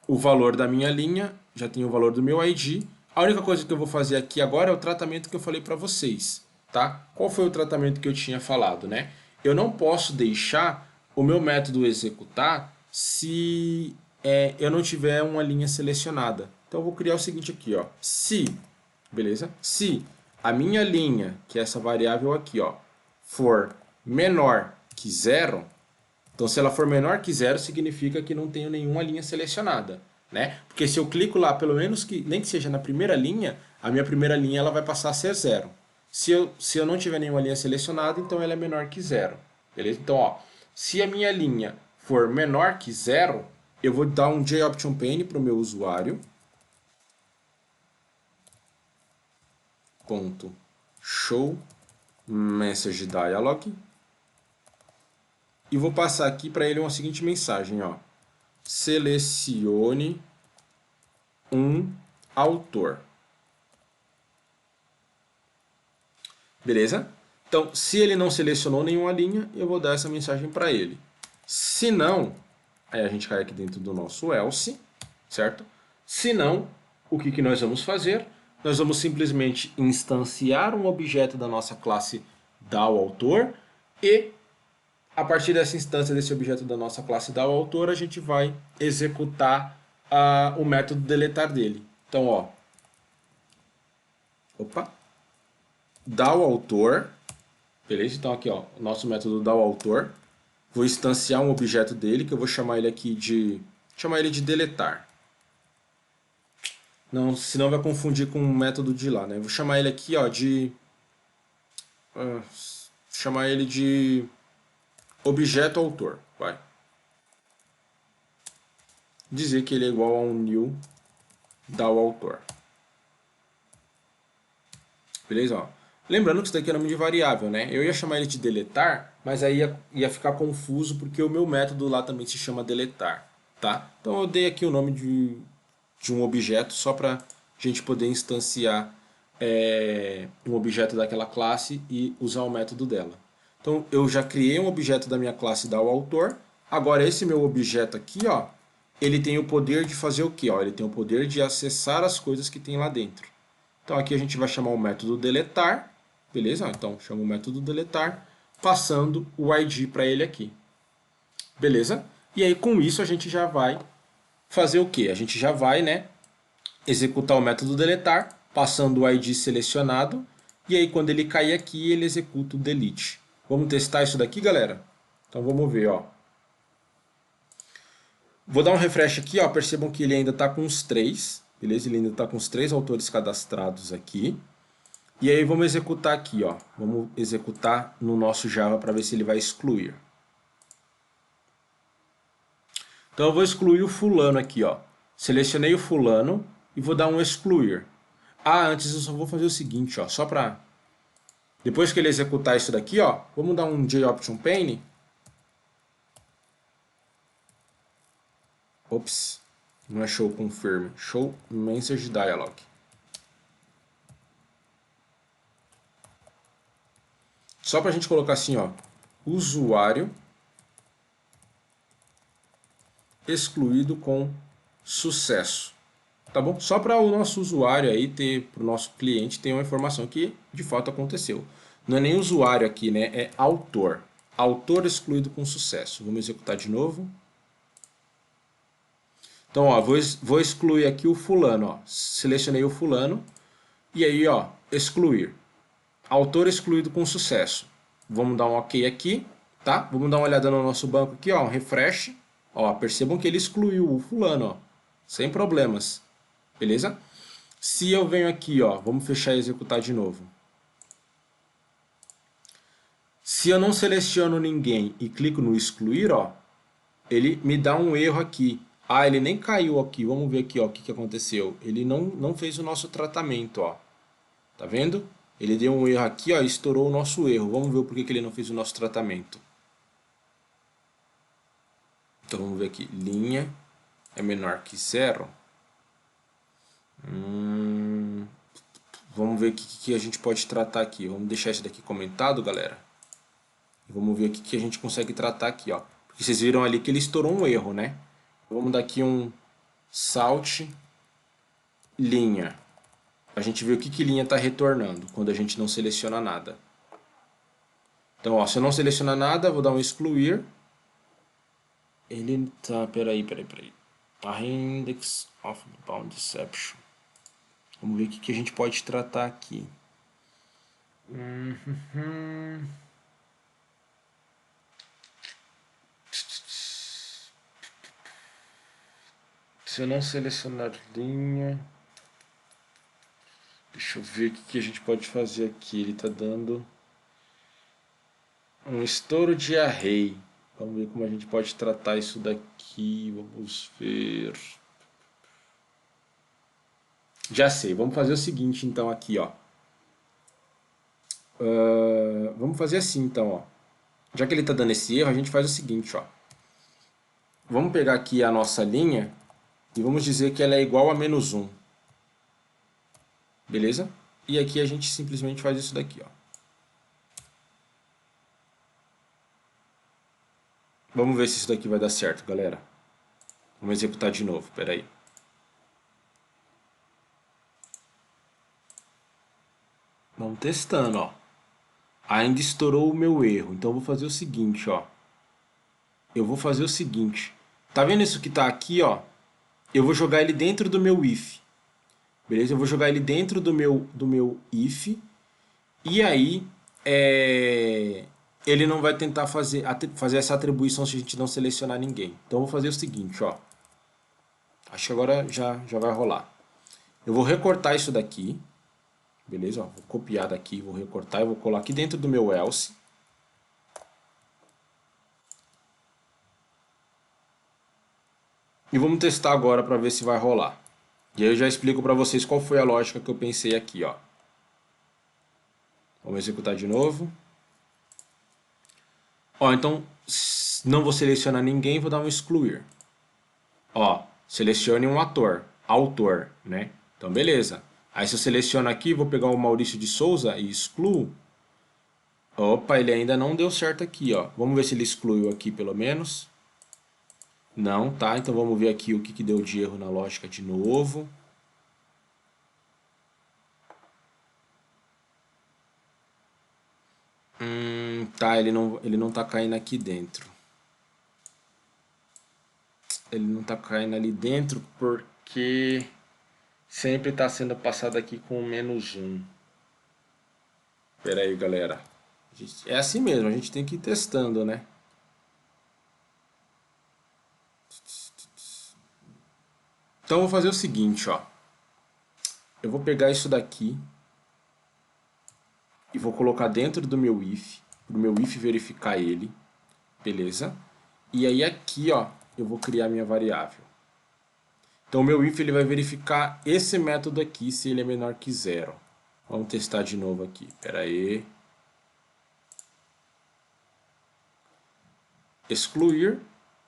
o valor da minha linha, já tenho o valor do meu ID. A única coisa que eu vou fazer aqui agora é o tratamento que eu falei para vocês, tá? Qual foi o tratamento que eu tinha falado, né? Eu não posso deixar o meu método executar se eu não tiver uma linha selecionada. Então eu vou criar o seguinte aqui, ó. Se, beleza? Se a minha linha, que é essa variável aqui, ó, for menor que 0, então se ela for menor que 0, significa que não tenho nenhuma linha selecionada, né? Porque se eu clico lá, pelo menos que nem que seja na primeira linha, a minha primeira linha ela vai passar a ser 0. Se eu não tiver nenhuma linha selecionada, então ela é menor que zero. Beleza? Então, ó, se a minha linha for menor que zero, eu vou dar um JOptionPane para o meu usuário. Ponto show message dialog. E vou passar aqui para ele uma seguinte mensagem, ó. Selecione um autor. Beleza? Então, se ele não selecionou nenhuma linha, eu vou dar essa mensagem para ele. Se não, aí a gente cai aqui dentro do nosso else, certo? Se não, o que nós vamos fazer? Nós vamos simplesmente instanciar um objeto da nossa classe DAOAutor e, a partir dessa instância desse objeto da nossa classe DAOAutor, a gente vai executar o método deletar dele. Então, ó, DAOAutor, beleza? Então aqui, ó, o nosso método DAOAutor. Vou instanciar um objeto dele, que eu vou chamar ele aqui de... chamar ele de deletar. Não, senão vai confundir com o método de lá, né? Vou chamar ele aqui, ó, de... chamar ele de objeto autor, vai. Dizer que ele é igual a um new DAOAutor. Beleza? Ó. Lembrando que isso daqui é nome de variável, né? Eu ia chamar ele de deletar, mas aí ia ficar confuso porque o meu método lá também se chama deletar, tá? Então eu dei aqui o nome de um objeto só para a gente poder instanciar um objeto daquela classe e usar o método dela. Então eu já criei um objeto da minha classe DAOAutor. Agora esse meu objeto aqui, ó, ele tem o poder de fazer o quê? Ó, ele tem o poder de acessar as coisas que tem lá dentro. Então aqui a gente vai chamar o método deletar, beleza? Então chama o método deletar, passando o ID para ele aqui. Beleza? E aí com isso a gente já vai fazer o quê? A gente já vai, né, executar o método deletar, passando o ID selecionado, e aí quando ele cair aqui, ele executa o delete. Vamos testar isso daqui, galera? Então vamos ver, ó. Vou dar um refresh aqui, ó. Percebam que ele ainda está com os 3, beleza? Ele ainda está com os 3 autores cadastrados aqui. E aí vamos executar aqui, ó. Vamos executar no nosso Java para ver se ele vai excluir. Então eu vou excluir o fulano aqui, ó. Selecionei o fulano e vou dar um excluir. Antes eu só vou fazer o seguinte, ó, só para depois que ele executar isso daqui, ó, vamos dar um JOptionPane. Ops, não é show confirm, show message dialog. Só para a gente colocar assim, ó, usuário excluído com sucesso. Tá bom? Só para o nosso usuário aí ter, para o nosso cliente ter uma informação que de fato aconteceu. Não é nem usuário aqui, né? É autor. Autor excluído com sucesso. Vamos executar de novo. Então, ó, vou excluir aqui o fulano, ó. Selecionei o fulano e aí, ó, excluir. Autor excluído com sucesso. Vamos dar um OK aqui, tá? Vamos dar uma olhada no nosso banco aqui, ó, um refresh. Ó, percebam que ele excluiu o fulano, ó, sem problemas. Beleza? Se eu venho aqui, ó, vamos fechar e executar de novo. Se eu não seleciono ninguém e clico no excluir, ó, ele me dá um erro aqui. Ele nem caiu aqui. Vamos ver aqui, ó, o que aconteceu. Ele não fez o nosso tratamento, ó. Tá vendo? Ele deu um erro aqui, ó, e estourou o nosso erro. Vamos ver por que ele não fez o nosso tratamento. Então vamos ver aqui. Linha é menor que zero. Vamos ver o que a gente pode tratar aqui. Vamos deixar isso daqui comentado, galera. Vamos ver o que a gente consegue tratar aqui, ó. Porque vocês viram ali que ele estourou um erro, né? Vamos dar aqui um salt linha. A gente vê o que linha está retornando quando a gente não seleciona nada. Então, ó, se eu não selecionar nada, vou dar um excluir. Ele tá, peraí. A index of bound exception. Vamos ver o que a gente pode tratar aqui. Se eu não selecionar linha... Deixa Deixa eu ver o que a gente pode fazer aqui. Ele está dando um estouro de array. Vamos ver como a gente pode tratar isso daqui. Vamos ver. Já sei, vamos fazer o seguinte então aqui, ó. Vamos fazer assim então, ó. Já que ele está dando esse erro, a gente faz o seguinte, ó. Vamos pegar aqui a nossa linha e vamos dizer que ela é igual a -1. Beleza? E aqui a gente simplesmente faz isso daqui, ó. Vamos ver se isso daqui vai dar certo, galera. Vamos executar de novo, peraí. Vamos testando, ó. Ainda estourou o meu erro, então eu vou fazer o seguinte, ó. Eu vou fazer o seguinte. Tá vendo isso que tá aqui, ó? Eu vou jogar ele dentro do meu if. Beleza? Eu vou jogar ele dentro do meu if. E aí, ele não vai tentar fazer essa atribuição se a gente não selecionar ninguém. Então eu vou fazer o seguinte, ó. Acho que agora já vai rolar. Eu vou recortar isso daqui. Beleza? Ó, vou copiar daqui, vou recortar e vou colar aqui dentro do meu else. E vamos testar agora para ver se vai rolar. E aí eu já explico para vocês qual foi a lógica que eu pensei aqui, ó. Vamos executar de novo. Ó, então não vou selecionar ninguém, vou dar um excluir. Ó, selecione um autor, né? Então beleza. Aí se eu seleciono aqui, vou pegar o Maurício de Souza e excluo. Opa, ele ainda não deu certo aqui, ó. Vamos ver se ele excluiu aqui pelo menos. Não, tá? Então vamos ver aqui o que deu de erro na lógica de novo. Tá, ele não tá caindo aqui dentro. Ele não tá caindo ali dentro porque sempre tá sendo passado aqui com -1. Pera aí, galera. É assim mesmo, a gente tem que ir testando, né? Então eu vou fazer o seguinte, ó. Eu vou pegar isso daqui e vou colocar dentro do meu if, para o meu if verificar ele, beleza? E aí aqui, ó, eu vou criar minha variável. Então o meu if ele vai verificar esse método aqui se ele é menor que 0. Vamos testar de novo aqui. Pera aí. Excluir.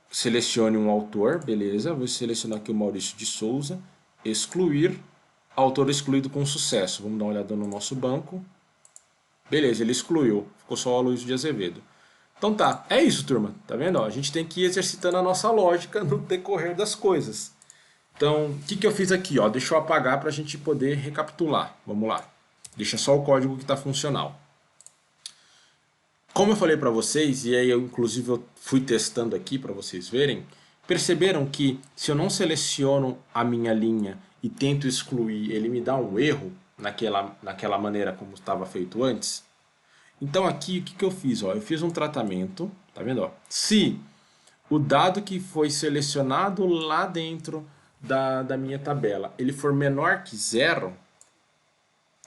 Selecione um autor, beleza? Vou selecionar aqui o Maurício de Souza. Excluir. Autor excluído com sucesso. Vamos dar uma olhada no nosso banco. Beleza, ele excluiu. Ficou só o Aloysio de Azevedo. Então tá, é isso, turma. Tá vendo? Ó, a gente tem que ir exercitando a nossa lógica no decorrer das coisas. Então, o que eu fiz aqui? Ó? Deixa eu apagar para a gente poder recapitular. Vamos lá. Deixa só o código que está funcional. Como eu falei para vocês, e aí inclusive eu fui testando aqui para vocês verem, perceberam que se eu não seleciono a minha linha e tento excluir, ele me dá um erro naquela maneira como estava feito antes? Então aqui o que eu fiz? Ó? Eu fiz um tratamento, tá vendo? Ó? Se o dado que foi selecionado lá dentro da minha tabela ele for menor que 0,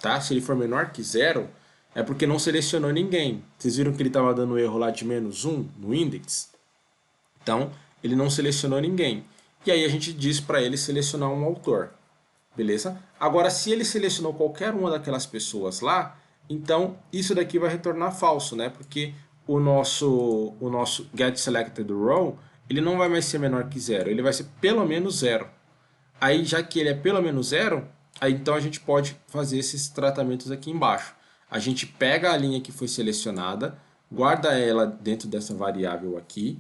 tá? Se ele for menor que 0, é porque não selecionou ninguém. Vocês viram que ele estava dando erro lá de -1 no index? Então, ele não selecionou ninguém. E aí a gente diz para ele selecionar um autor. Beleza? Agora, se ele selecionou qualquer uma daquelas pessoas lá, então isso daqui vai retornar falso, né? Porque o nosso getSelectedRow, ele não vai mais ser menor que 0, ele vai ser pelo menos 0. Aí, já que ele é pelo menos 0, aí então a gente pode fazer esses tratamentos aqui embaixo. A gente pega a linha que foi selecionada, guarda ela dentro dessa variável aqui,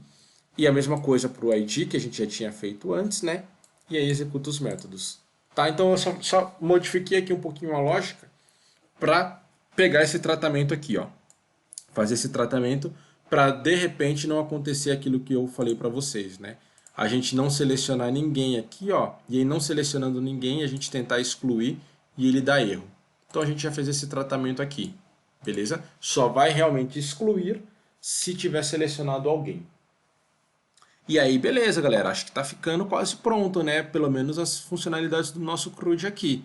e a mesma coisa para o ID, que a gente já tinha feito antes, né? E aí executa os métodos. Tá? Então eu só modifiquei aqui um pouquinho a lógica para pegar esse tratamento aqui, ó. Fazer esse tratamento para de repente não acontecer aquilo que eu falei para vocês, né? A gente não selecionar ninguém aqui, ó, e aí não selecionando ninguém, a gente tentar excluir e ele dá erro. Então a gente já fez esse tratamento aqui, beleza? Só vai realmente excluir se tiver selecionado alguém. E aí, beleza, galera, acho que está ficando quase pronto, né? Pelo menos as funcionalidades do nosso CRUD aqui.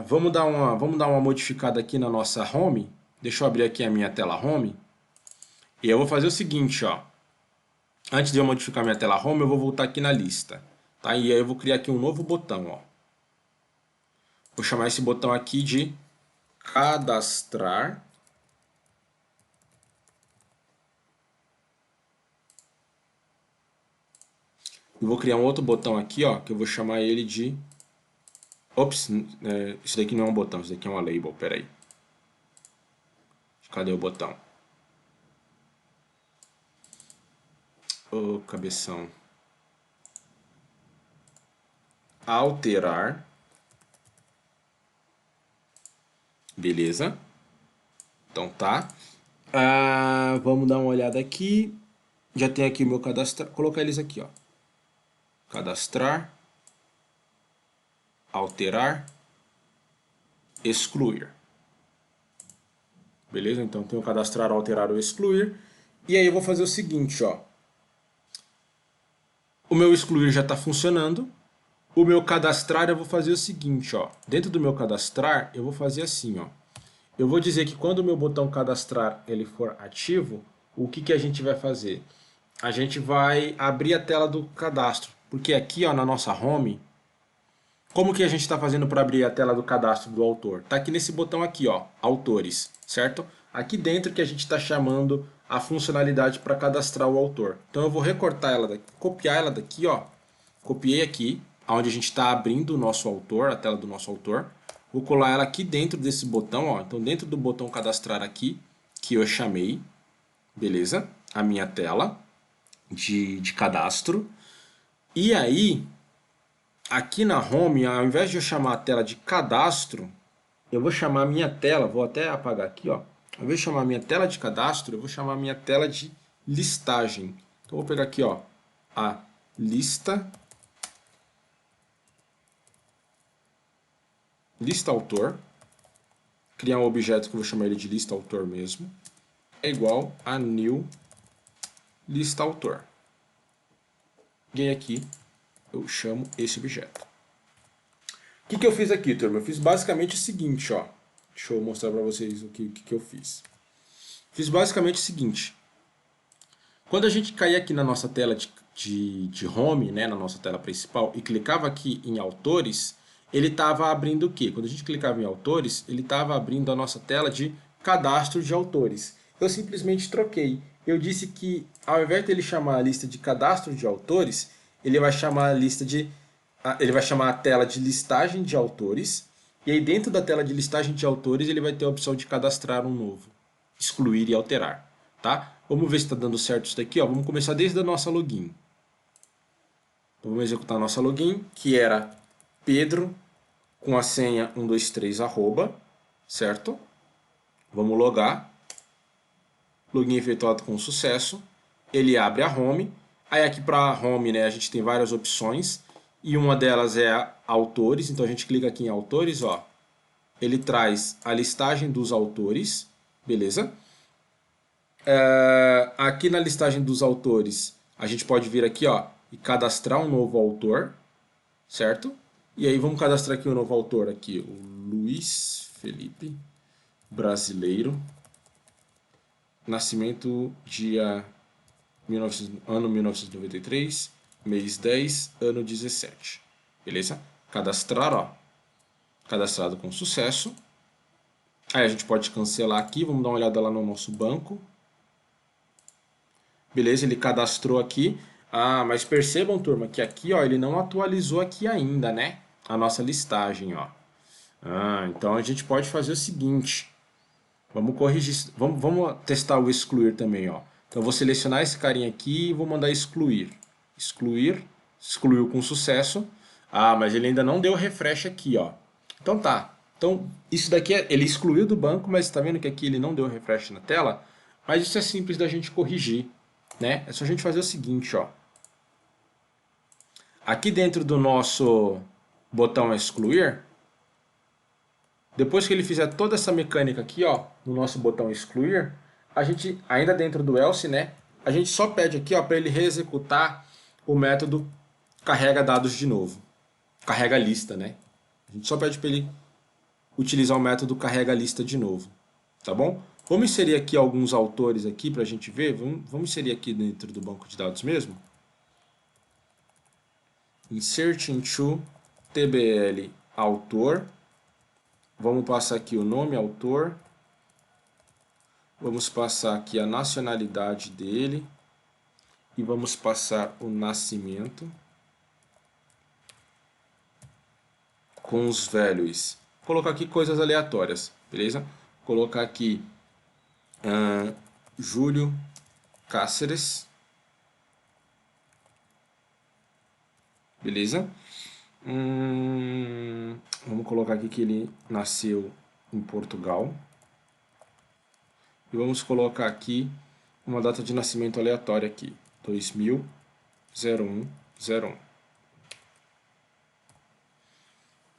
Vamos dar uma modificada aqui na nossa home. Deixa eu abrir aqui a minha tela home. E eu vou fazer o seguinte, ó. Antes de eu modificar minha tela home, eu vou voltar aqui na lista. Tá? E aí eu vou criar aqui um novo botão, ó. Vou chamar esse botão aqui de cadastrar. E vou criar um outro botão aqui, ó, que eu vou chamar ele de... Ops, isso daqui não é um botão, isso daqui é uma label, peraí. Cadê o botão? Ô, cabeção. Alterar. Beleza. Então tá. Vamos dar uma olhada aqui. Já tem aqui o meu cadastro. Colocar eles aqui, ó. Cadastrar. Alterar. Excluir. Beleza? Então tem o cadastrar, alterar ou excluir. E aí eu vou fazer o seguinte, ó. O meu excluir já está funcionando. O meu cadastrar eu vou fazer o seguinte, ó. Dentro do meu cadastrar eu vou fazer assim, ó. Eu vou dizer que quando o meu botão cadastrar ele for ativo, o que a gente vai fazer? A gente vai abrir a tela do cadastro. Porque aqui, ó, na nossa home, como que a gente está fazendo para abrir a tela do cadastro do autor? Está aqui nesse botão aqui, ó, autores, certo? Aqui dentro que a gente está chamando a funcionalidade para cadastrar o autor. Então eu vou recortar ela daqui, copiar ela daqui, ó. Copiei aqui, onde a gente está abrindo o nosso autor, a tela do nosso autor. Vou colar ela aqui dentro desse botão, ó. Então dentro do botão cadastrar aqui, que eu chamei, beleza? A minha tela de cadastro. E aí, aqui na home, ao invés de eu chamar a tela de cadastro, eu vou chamar a minha tela, vou até apagar aqui, ó. Ao invés de chamar a minha tela de cadastro, eu vou chamar a minha tela de listagem. Então, vou pegar aqui, ó, a lista autor, criar um objeto que eu vou chamar ele de lista autor mesmo, é igual a new lista autor. E aqui eu chamo esse objeto. O que eu fiz aqui, turma? Eu fiz basicamente o seguinte, ó. Deixa eu mostrar para vocês o que eu fiz. Fiz basicamente o seguinte. Quando a gente caía aqui na nossa tela de home, né, na nossa tela principal, e clicava aqui em autores, ele estava abrindo o quê? Quando a gente clicava em autores, ele estava abrindo a nossa tela de cadastro de autores. Eu simplesmente troquei. Eu disse que ao invés de ele chamar a lista de cadastro de autores, ele vai chamar a tela de listagem de autores. E aí dentro da tela de listagem de autores, ele vai ter a opção de cadastrar um novo, excluir e alterar, tá? Vamos ver se está dando certo isso daqui, ó. Vamos começar desde a nossa login. Então, vamos executar a nossa login, que era Pedro com a senha 123 arroba, certo? Vamos logar. Login efetuado com sucesso. Ele abre a home. Aí aqui para a home, né, a gente tem várias opções. E uma delas é autores. Então a gente clica aqui em autores, ó. Ele traz a listagem dos autores, beleza? Aqui na listagem dos autores, a gente pode vir aqui, ó, e cadastrar um novo autor, certo? E aí vamos cadastrar aqui um novo autor aqui, o Luiz Felipe, brasileiro, nascimento dia ano 1993, mês 10, ano 17, beleza? Cadastrar, ó, cadastrado com sucesso. Aí a gente pode cancelar aqui, vamos dar uma olhada lá no nosso banco. Beleza, ele cadastrou aqui. Mas percebam, turma, que aqui, ó, ele não atualizou aqui ainda, né? A nossa listagem, ó. Então a gente pode fazer o seguinte. Vamos corrigir, vamos testar o excluir também, ó. Então eu vou selecionar esse carinha aqui e vou mandar excluir. Excluiu com sucesso. Mas ele ainda não deu refresh aqui, ó. Então tá. Então isso daqui, ele excluiu do banco, mas está vendo que aqui ele não deu refresh na tela? Mas isso é simples da gente corrigir, né? É só a gente fazer o seguinte, ó. Aqui dentro do nosso botão excluir, depois que ele fizer toda essa mecânica aqui, ó, no nosso botão excluir, a gente, ainda dentro do else, né, a gente só pede aqui, ó, para ele reexecutar o método carrega dados de novo. Carrega lista, né? A gente só pede para ele utilizar o método carrega lista de novo, tá bom? Vamos inserir aqui alguns autores aqui para a gente ver. Vamos inserir aqui dentro do banco de dados mesmo. Insert into tbl autor. Vamos passar aqui o nome autor. Vamos passar aqui a nacionalidade dele. E vamos passar o nascimento. Com os values. Vou colocar aqui coisas aleatórias, beleza? Vou colocar aqui Júlio Cáceres. Beleza? Vamos colocar aqui que ele nasceu em Portugal. E vamos colocar aqui uma data de nascimento aleatória aqui. 2001.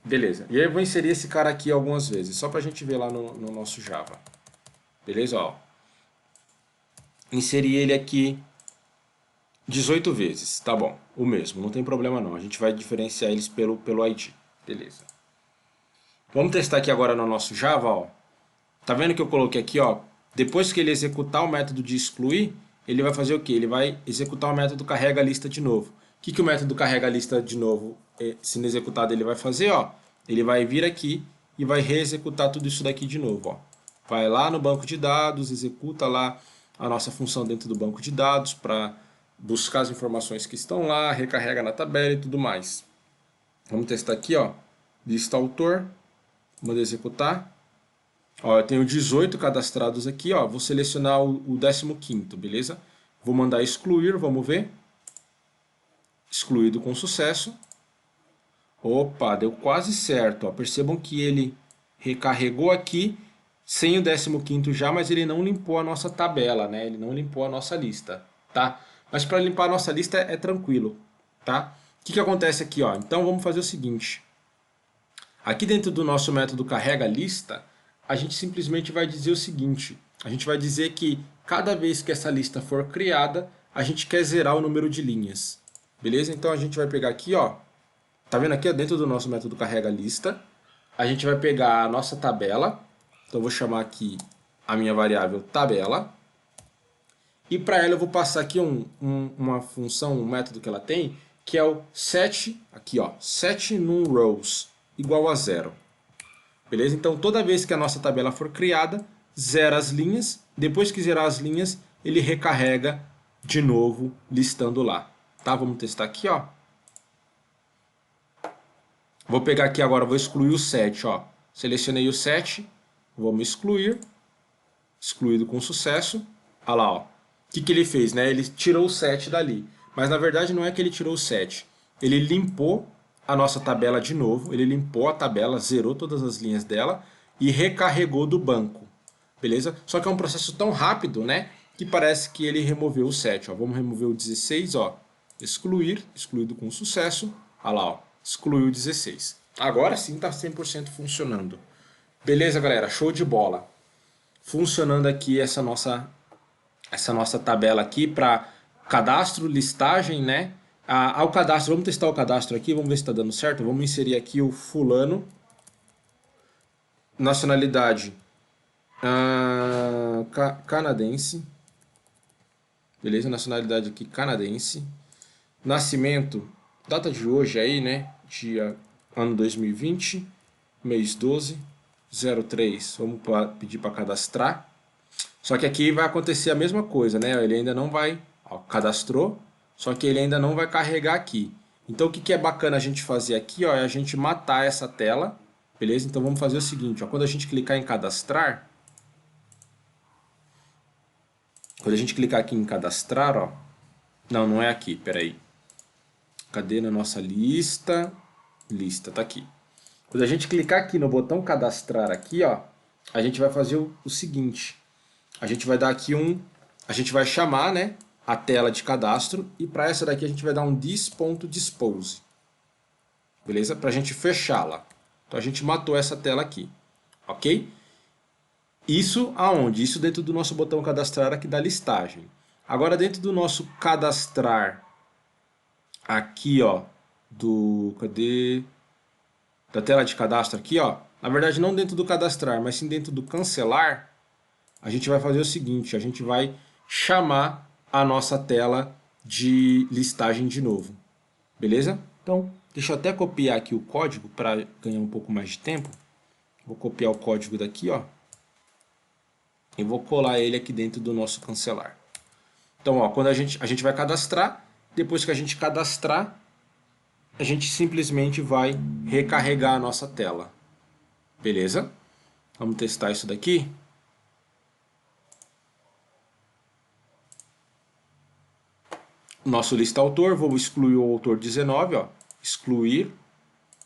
Beleza. E aí eu vou inserir esse cara aqui algumas vezes, só para a gente ver lá no nosso Java. Beleza? Ó. Inseri ele aqui 18 vezes. Tá bom. O mesmo. Não tem problema não. A gente vai diferenciar eles pelo ID. Beleza. Vamos testar aqui agora no nosso Java. Ó. Tá vendo que eu coloquei aqui? Ó, depois que ele executar o método de excluir, ele vai fazer o quê? Ele vai executar o método carrega lista de novo. O que o método carrega lista de novo, sendo executado, ele vai fazer? Ó, ele vai vir aqui e vai reexecutar tudo isso daqui de novo. Ó. Vai lá no banco de dados, executa lá a nossa função dentro do banco de dados para buscar as informações que estão lá, recarrega na tabela e tudo mais. Vamos testar aqui, ó, lista autor, manda executar. Ó, eu tenho 18 cadastrados aqui, ó, vou selecionar o 15º, beleza? Vou mandar excluir, vamos ver. Excluído com sucesso. Opa, deu quase certo, ó. Percebam que ele recarregou aqui sem o 15º já, mas ele não limpou a nossa tabela, né? Ele não limpou a nossa lista, tá? Mas para limpar a nossa lista é tranquilo, tá? O que acontece aqui, ó? Então vamos fazer o seguinte. Aqui dentro do nosso método carrega lista, a gente simplesmente vai dizer o seguinte. A gente vai dizer que cada vez que essa lista for criada, a gente quer zerar o número de linhas. Beleza? Então a gente vai pegar aqui, ó. Tá vendo aqui, ó, dentro do nosso método carrega lista, a gente vai pegar a nossa tabela. Então eu vou chamar aqui a minha variável tabela. E para ela eu vou passar aqui uma função, um método que ela tem, que é o set, aqui ó, setNumRows igual a 0. Beleza? Então toda vez que a nossa tabela for criada, zera as linhas. Depois que zerar as linhas, ele recarrega de novo, listando lá. Tá? Vamos testar aqui, ó. Vou pegar aqui agora, vou excluir o set, ó. Selecionei o set, vamos excluir. Excluído com sucesso. Olha lá, ó. O que ele fez, né? Ele tirou o set dali. Mas na verdade não é que ele tirou o set. Ele limpou a nossa tabela de novo. Ele limpou a tabela, zerou todas as linhas dela e recarregou do banco. Beleza? Só que é um processo tão rápido, né? Que parece que ele removeu o set. Ó. Vamos remover o 16, ó. Excluir, excluído com sucesso. Olha lá, ó. Excluiu o 16. Agora sim está 100% funcionando. Beleza, galera? Show de bola. Funcionando aqui essa nossa tabela aqui para cadastro, listagem, né? Ao cadastro, vamos testar o cadastro aqui, vamos ver se está dando certo. Vamos inserir aqui o fulano, nacionalidade canadense, beleza? Nacionalidade aqui canadense, nascimento, data de hoje aí, né? Dia, ano 2020, mês 12, 03. Vamos pedir para cadastrar. Só que aqui vai acontecer a mesma coisa, né? Ele ainda não vai, ó, cadastrou, só que ele ainda não vai carregar aqui. Então o que é bacana a gente fazer aqui, ó, é a gente matar essa tela, beleza? Então vamos fazer o seguinte, ó, quando a gente clicar em cadastrar, ó, não é aqui, peraí. Cadê na nossa lista? Lista, tá aqui. Quando a gente clicar aqui no botão cadastrar aqui, ó, a gente vai fazer o seguinte. A gente vai dar aqui a gente vai chamar, né, a tela de cadastro e para essa daqui a gente vai dar um this.dispose. Beleza? Para a gente fechá-la. Então a gente matou essa tela aqui. Ok? Isso aonde? Isso dentro do nosso botão cadastrar aqui da listagem. Agora dentro do nosso cadastrar aqui, ó, cadê? da tela de cadastro aqui, ó, na verdade não dentro do cadastrar, mas sim dentro do cancelar, a gente vai fazer o seguinte, a gente vai chamar a nossa tela de listagem de novo, beleza? Então, deixa eu até copiar aqui o código para ganhar um pouco mais de tempo. Vou copiar o código daqui, ó, e vou colar ele aqui dentro do nosso cancelar. Então, ó, quando a gente vai cadastrar, depois que a gente cadastrar, a gente simplesmente vai recarregar a nossa tela. Beleza? Vamos testar isso daqui. Nosso lista autor, vou excluir o autor 19, ó, excluir,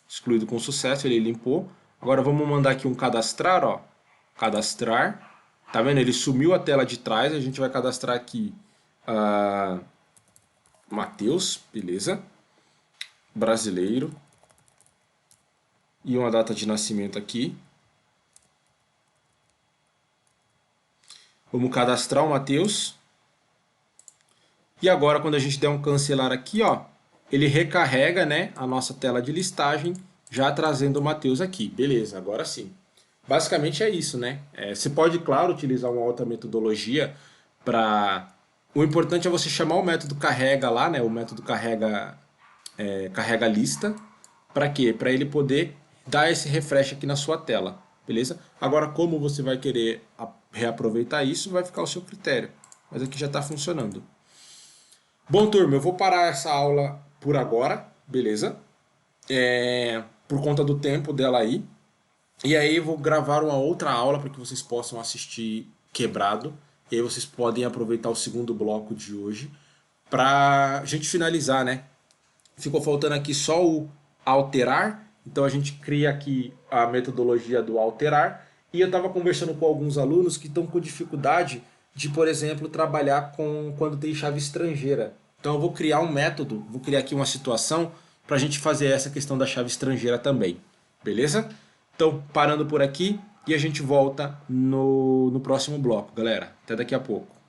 excluído com sucesso, ele limpou. Agora vamos mandar aqui um cadastrar, ó, cadastrar. Tá vendo? Ele sumiu a tela de trás, a gente vai cadastrar aqui Matheus, beleza? Brasileiro. E uma data de nascimento aqui. Vamos cadastrar o Matheus. E agora, quando a gente der um cancelar aqui, ó, ele recarrega, né, a nossa tela de listagem, já trazendo o Matheus aqui. Beleza, agora sim. Basicamente é isso, né? Você pode, claro, utilizar uma outra metodologia para... O importante é você chamar o método carrega lá, né? O método carrega lista. Para quê? Para ele poder dar esse refresh aqui na sua tela, beleza? Agora, como você vai querer reaproveitar isso, vai ficar ao seu critério. Mas aqui já está funcionando. Bom, turma, eu vou parar essa aula por agora, beleza? Por conta do tempo dela aí. E aí eu vou gravar uma outra aula para que vocês possam assistir quebrado. E aí vocês podem aproveitar o segundo bloco de hoje para a gente finalizar, né? Ficou faltando aqui só o alterar. Então a gente cria aqui a metodologia do alterar. E eu estava conversando com alguns alunos que estão com dificuldade de, por exemplo, trabalhar quando tem chave estrangeira. Então eu vou criar um método, vou criar aqui uma situação para a gente fazer essa questão da chave estrangeira também. Beleza? Então, parando por aqui e a gente volta no próximo bloco, galera. Até daqui a pouco.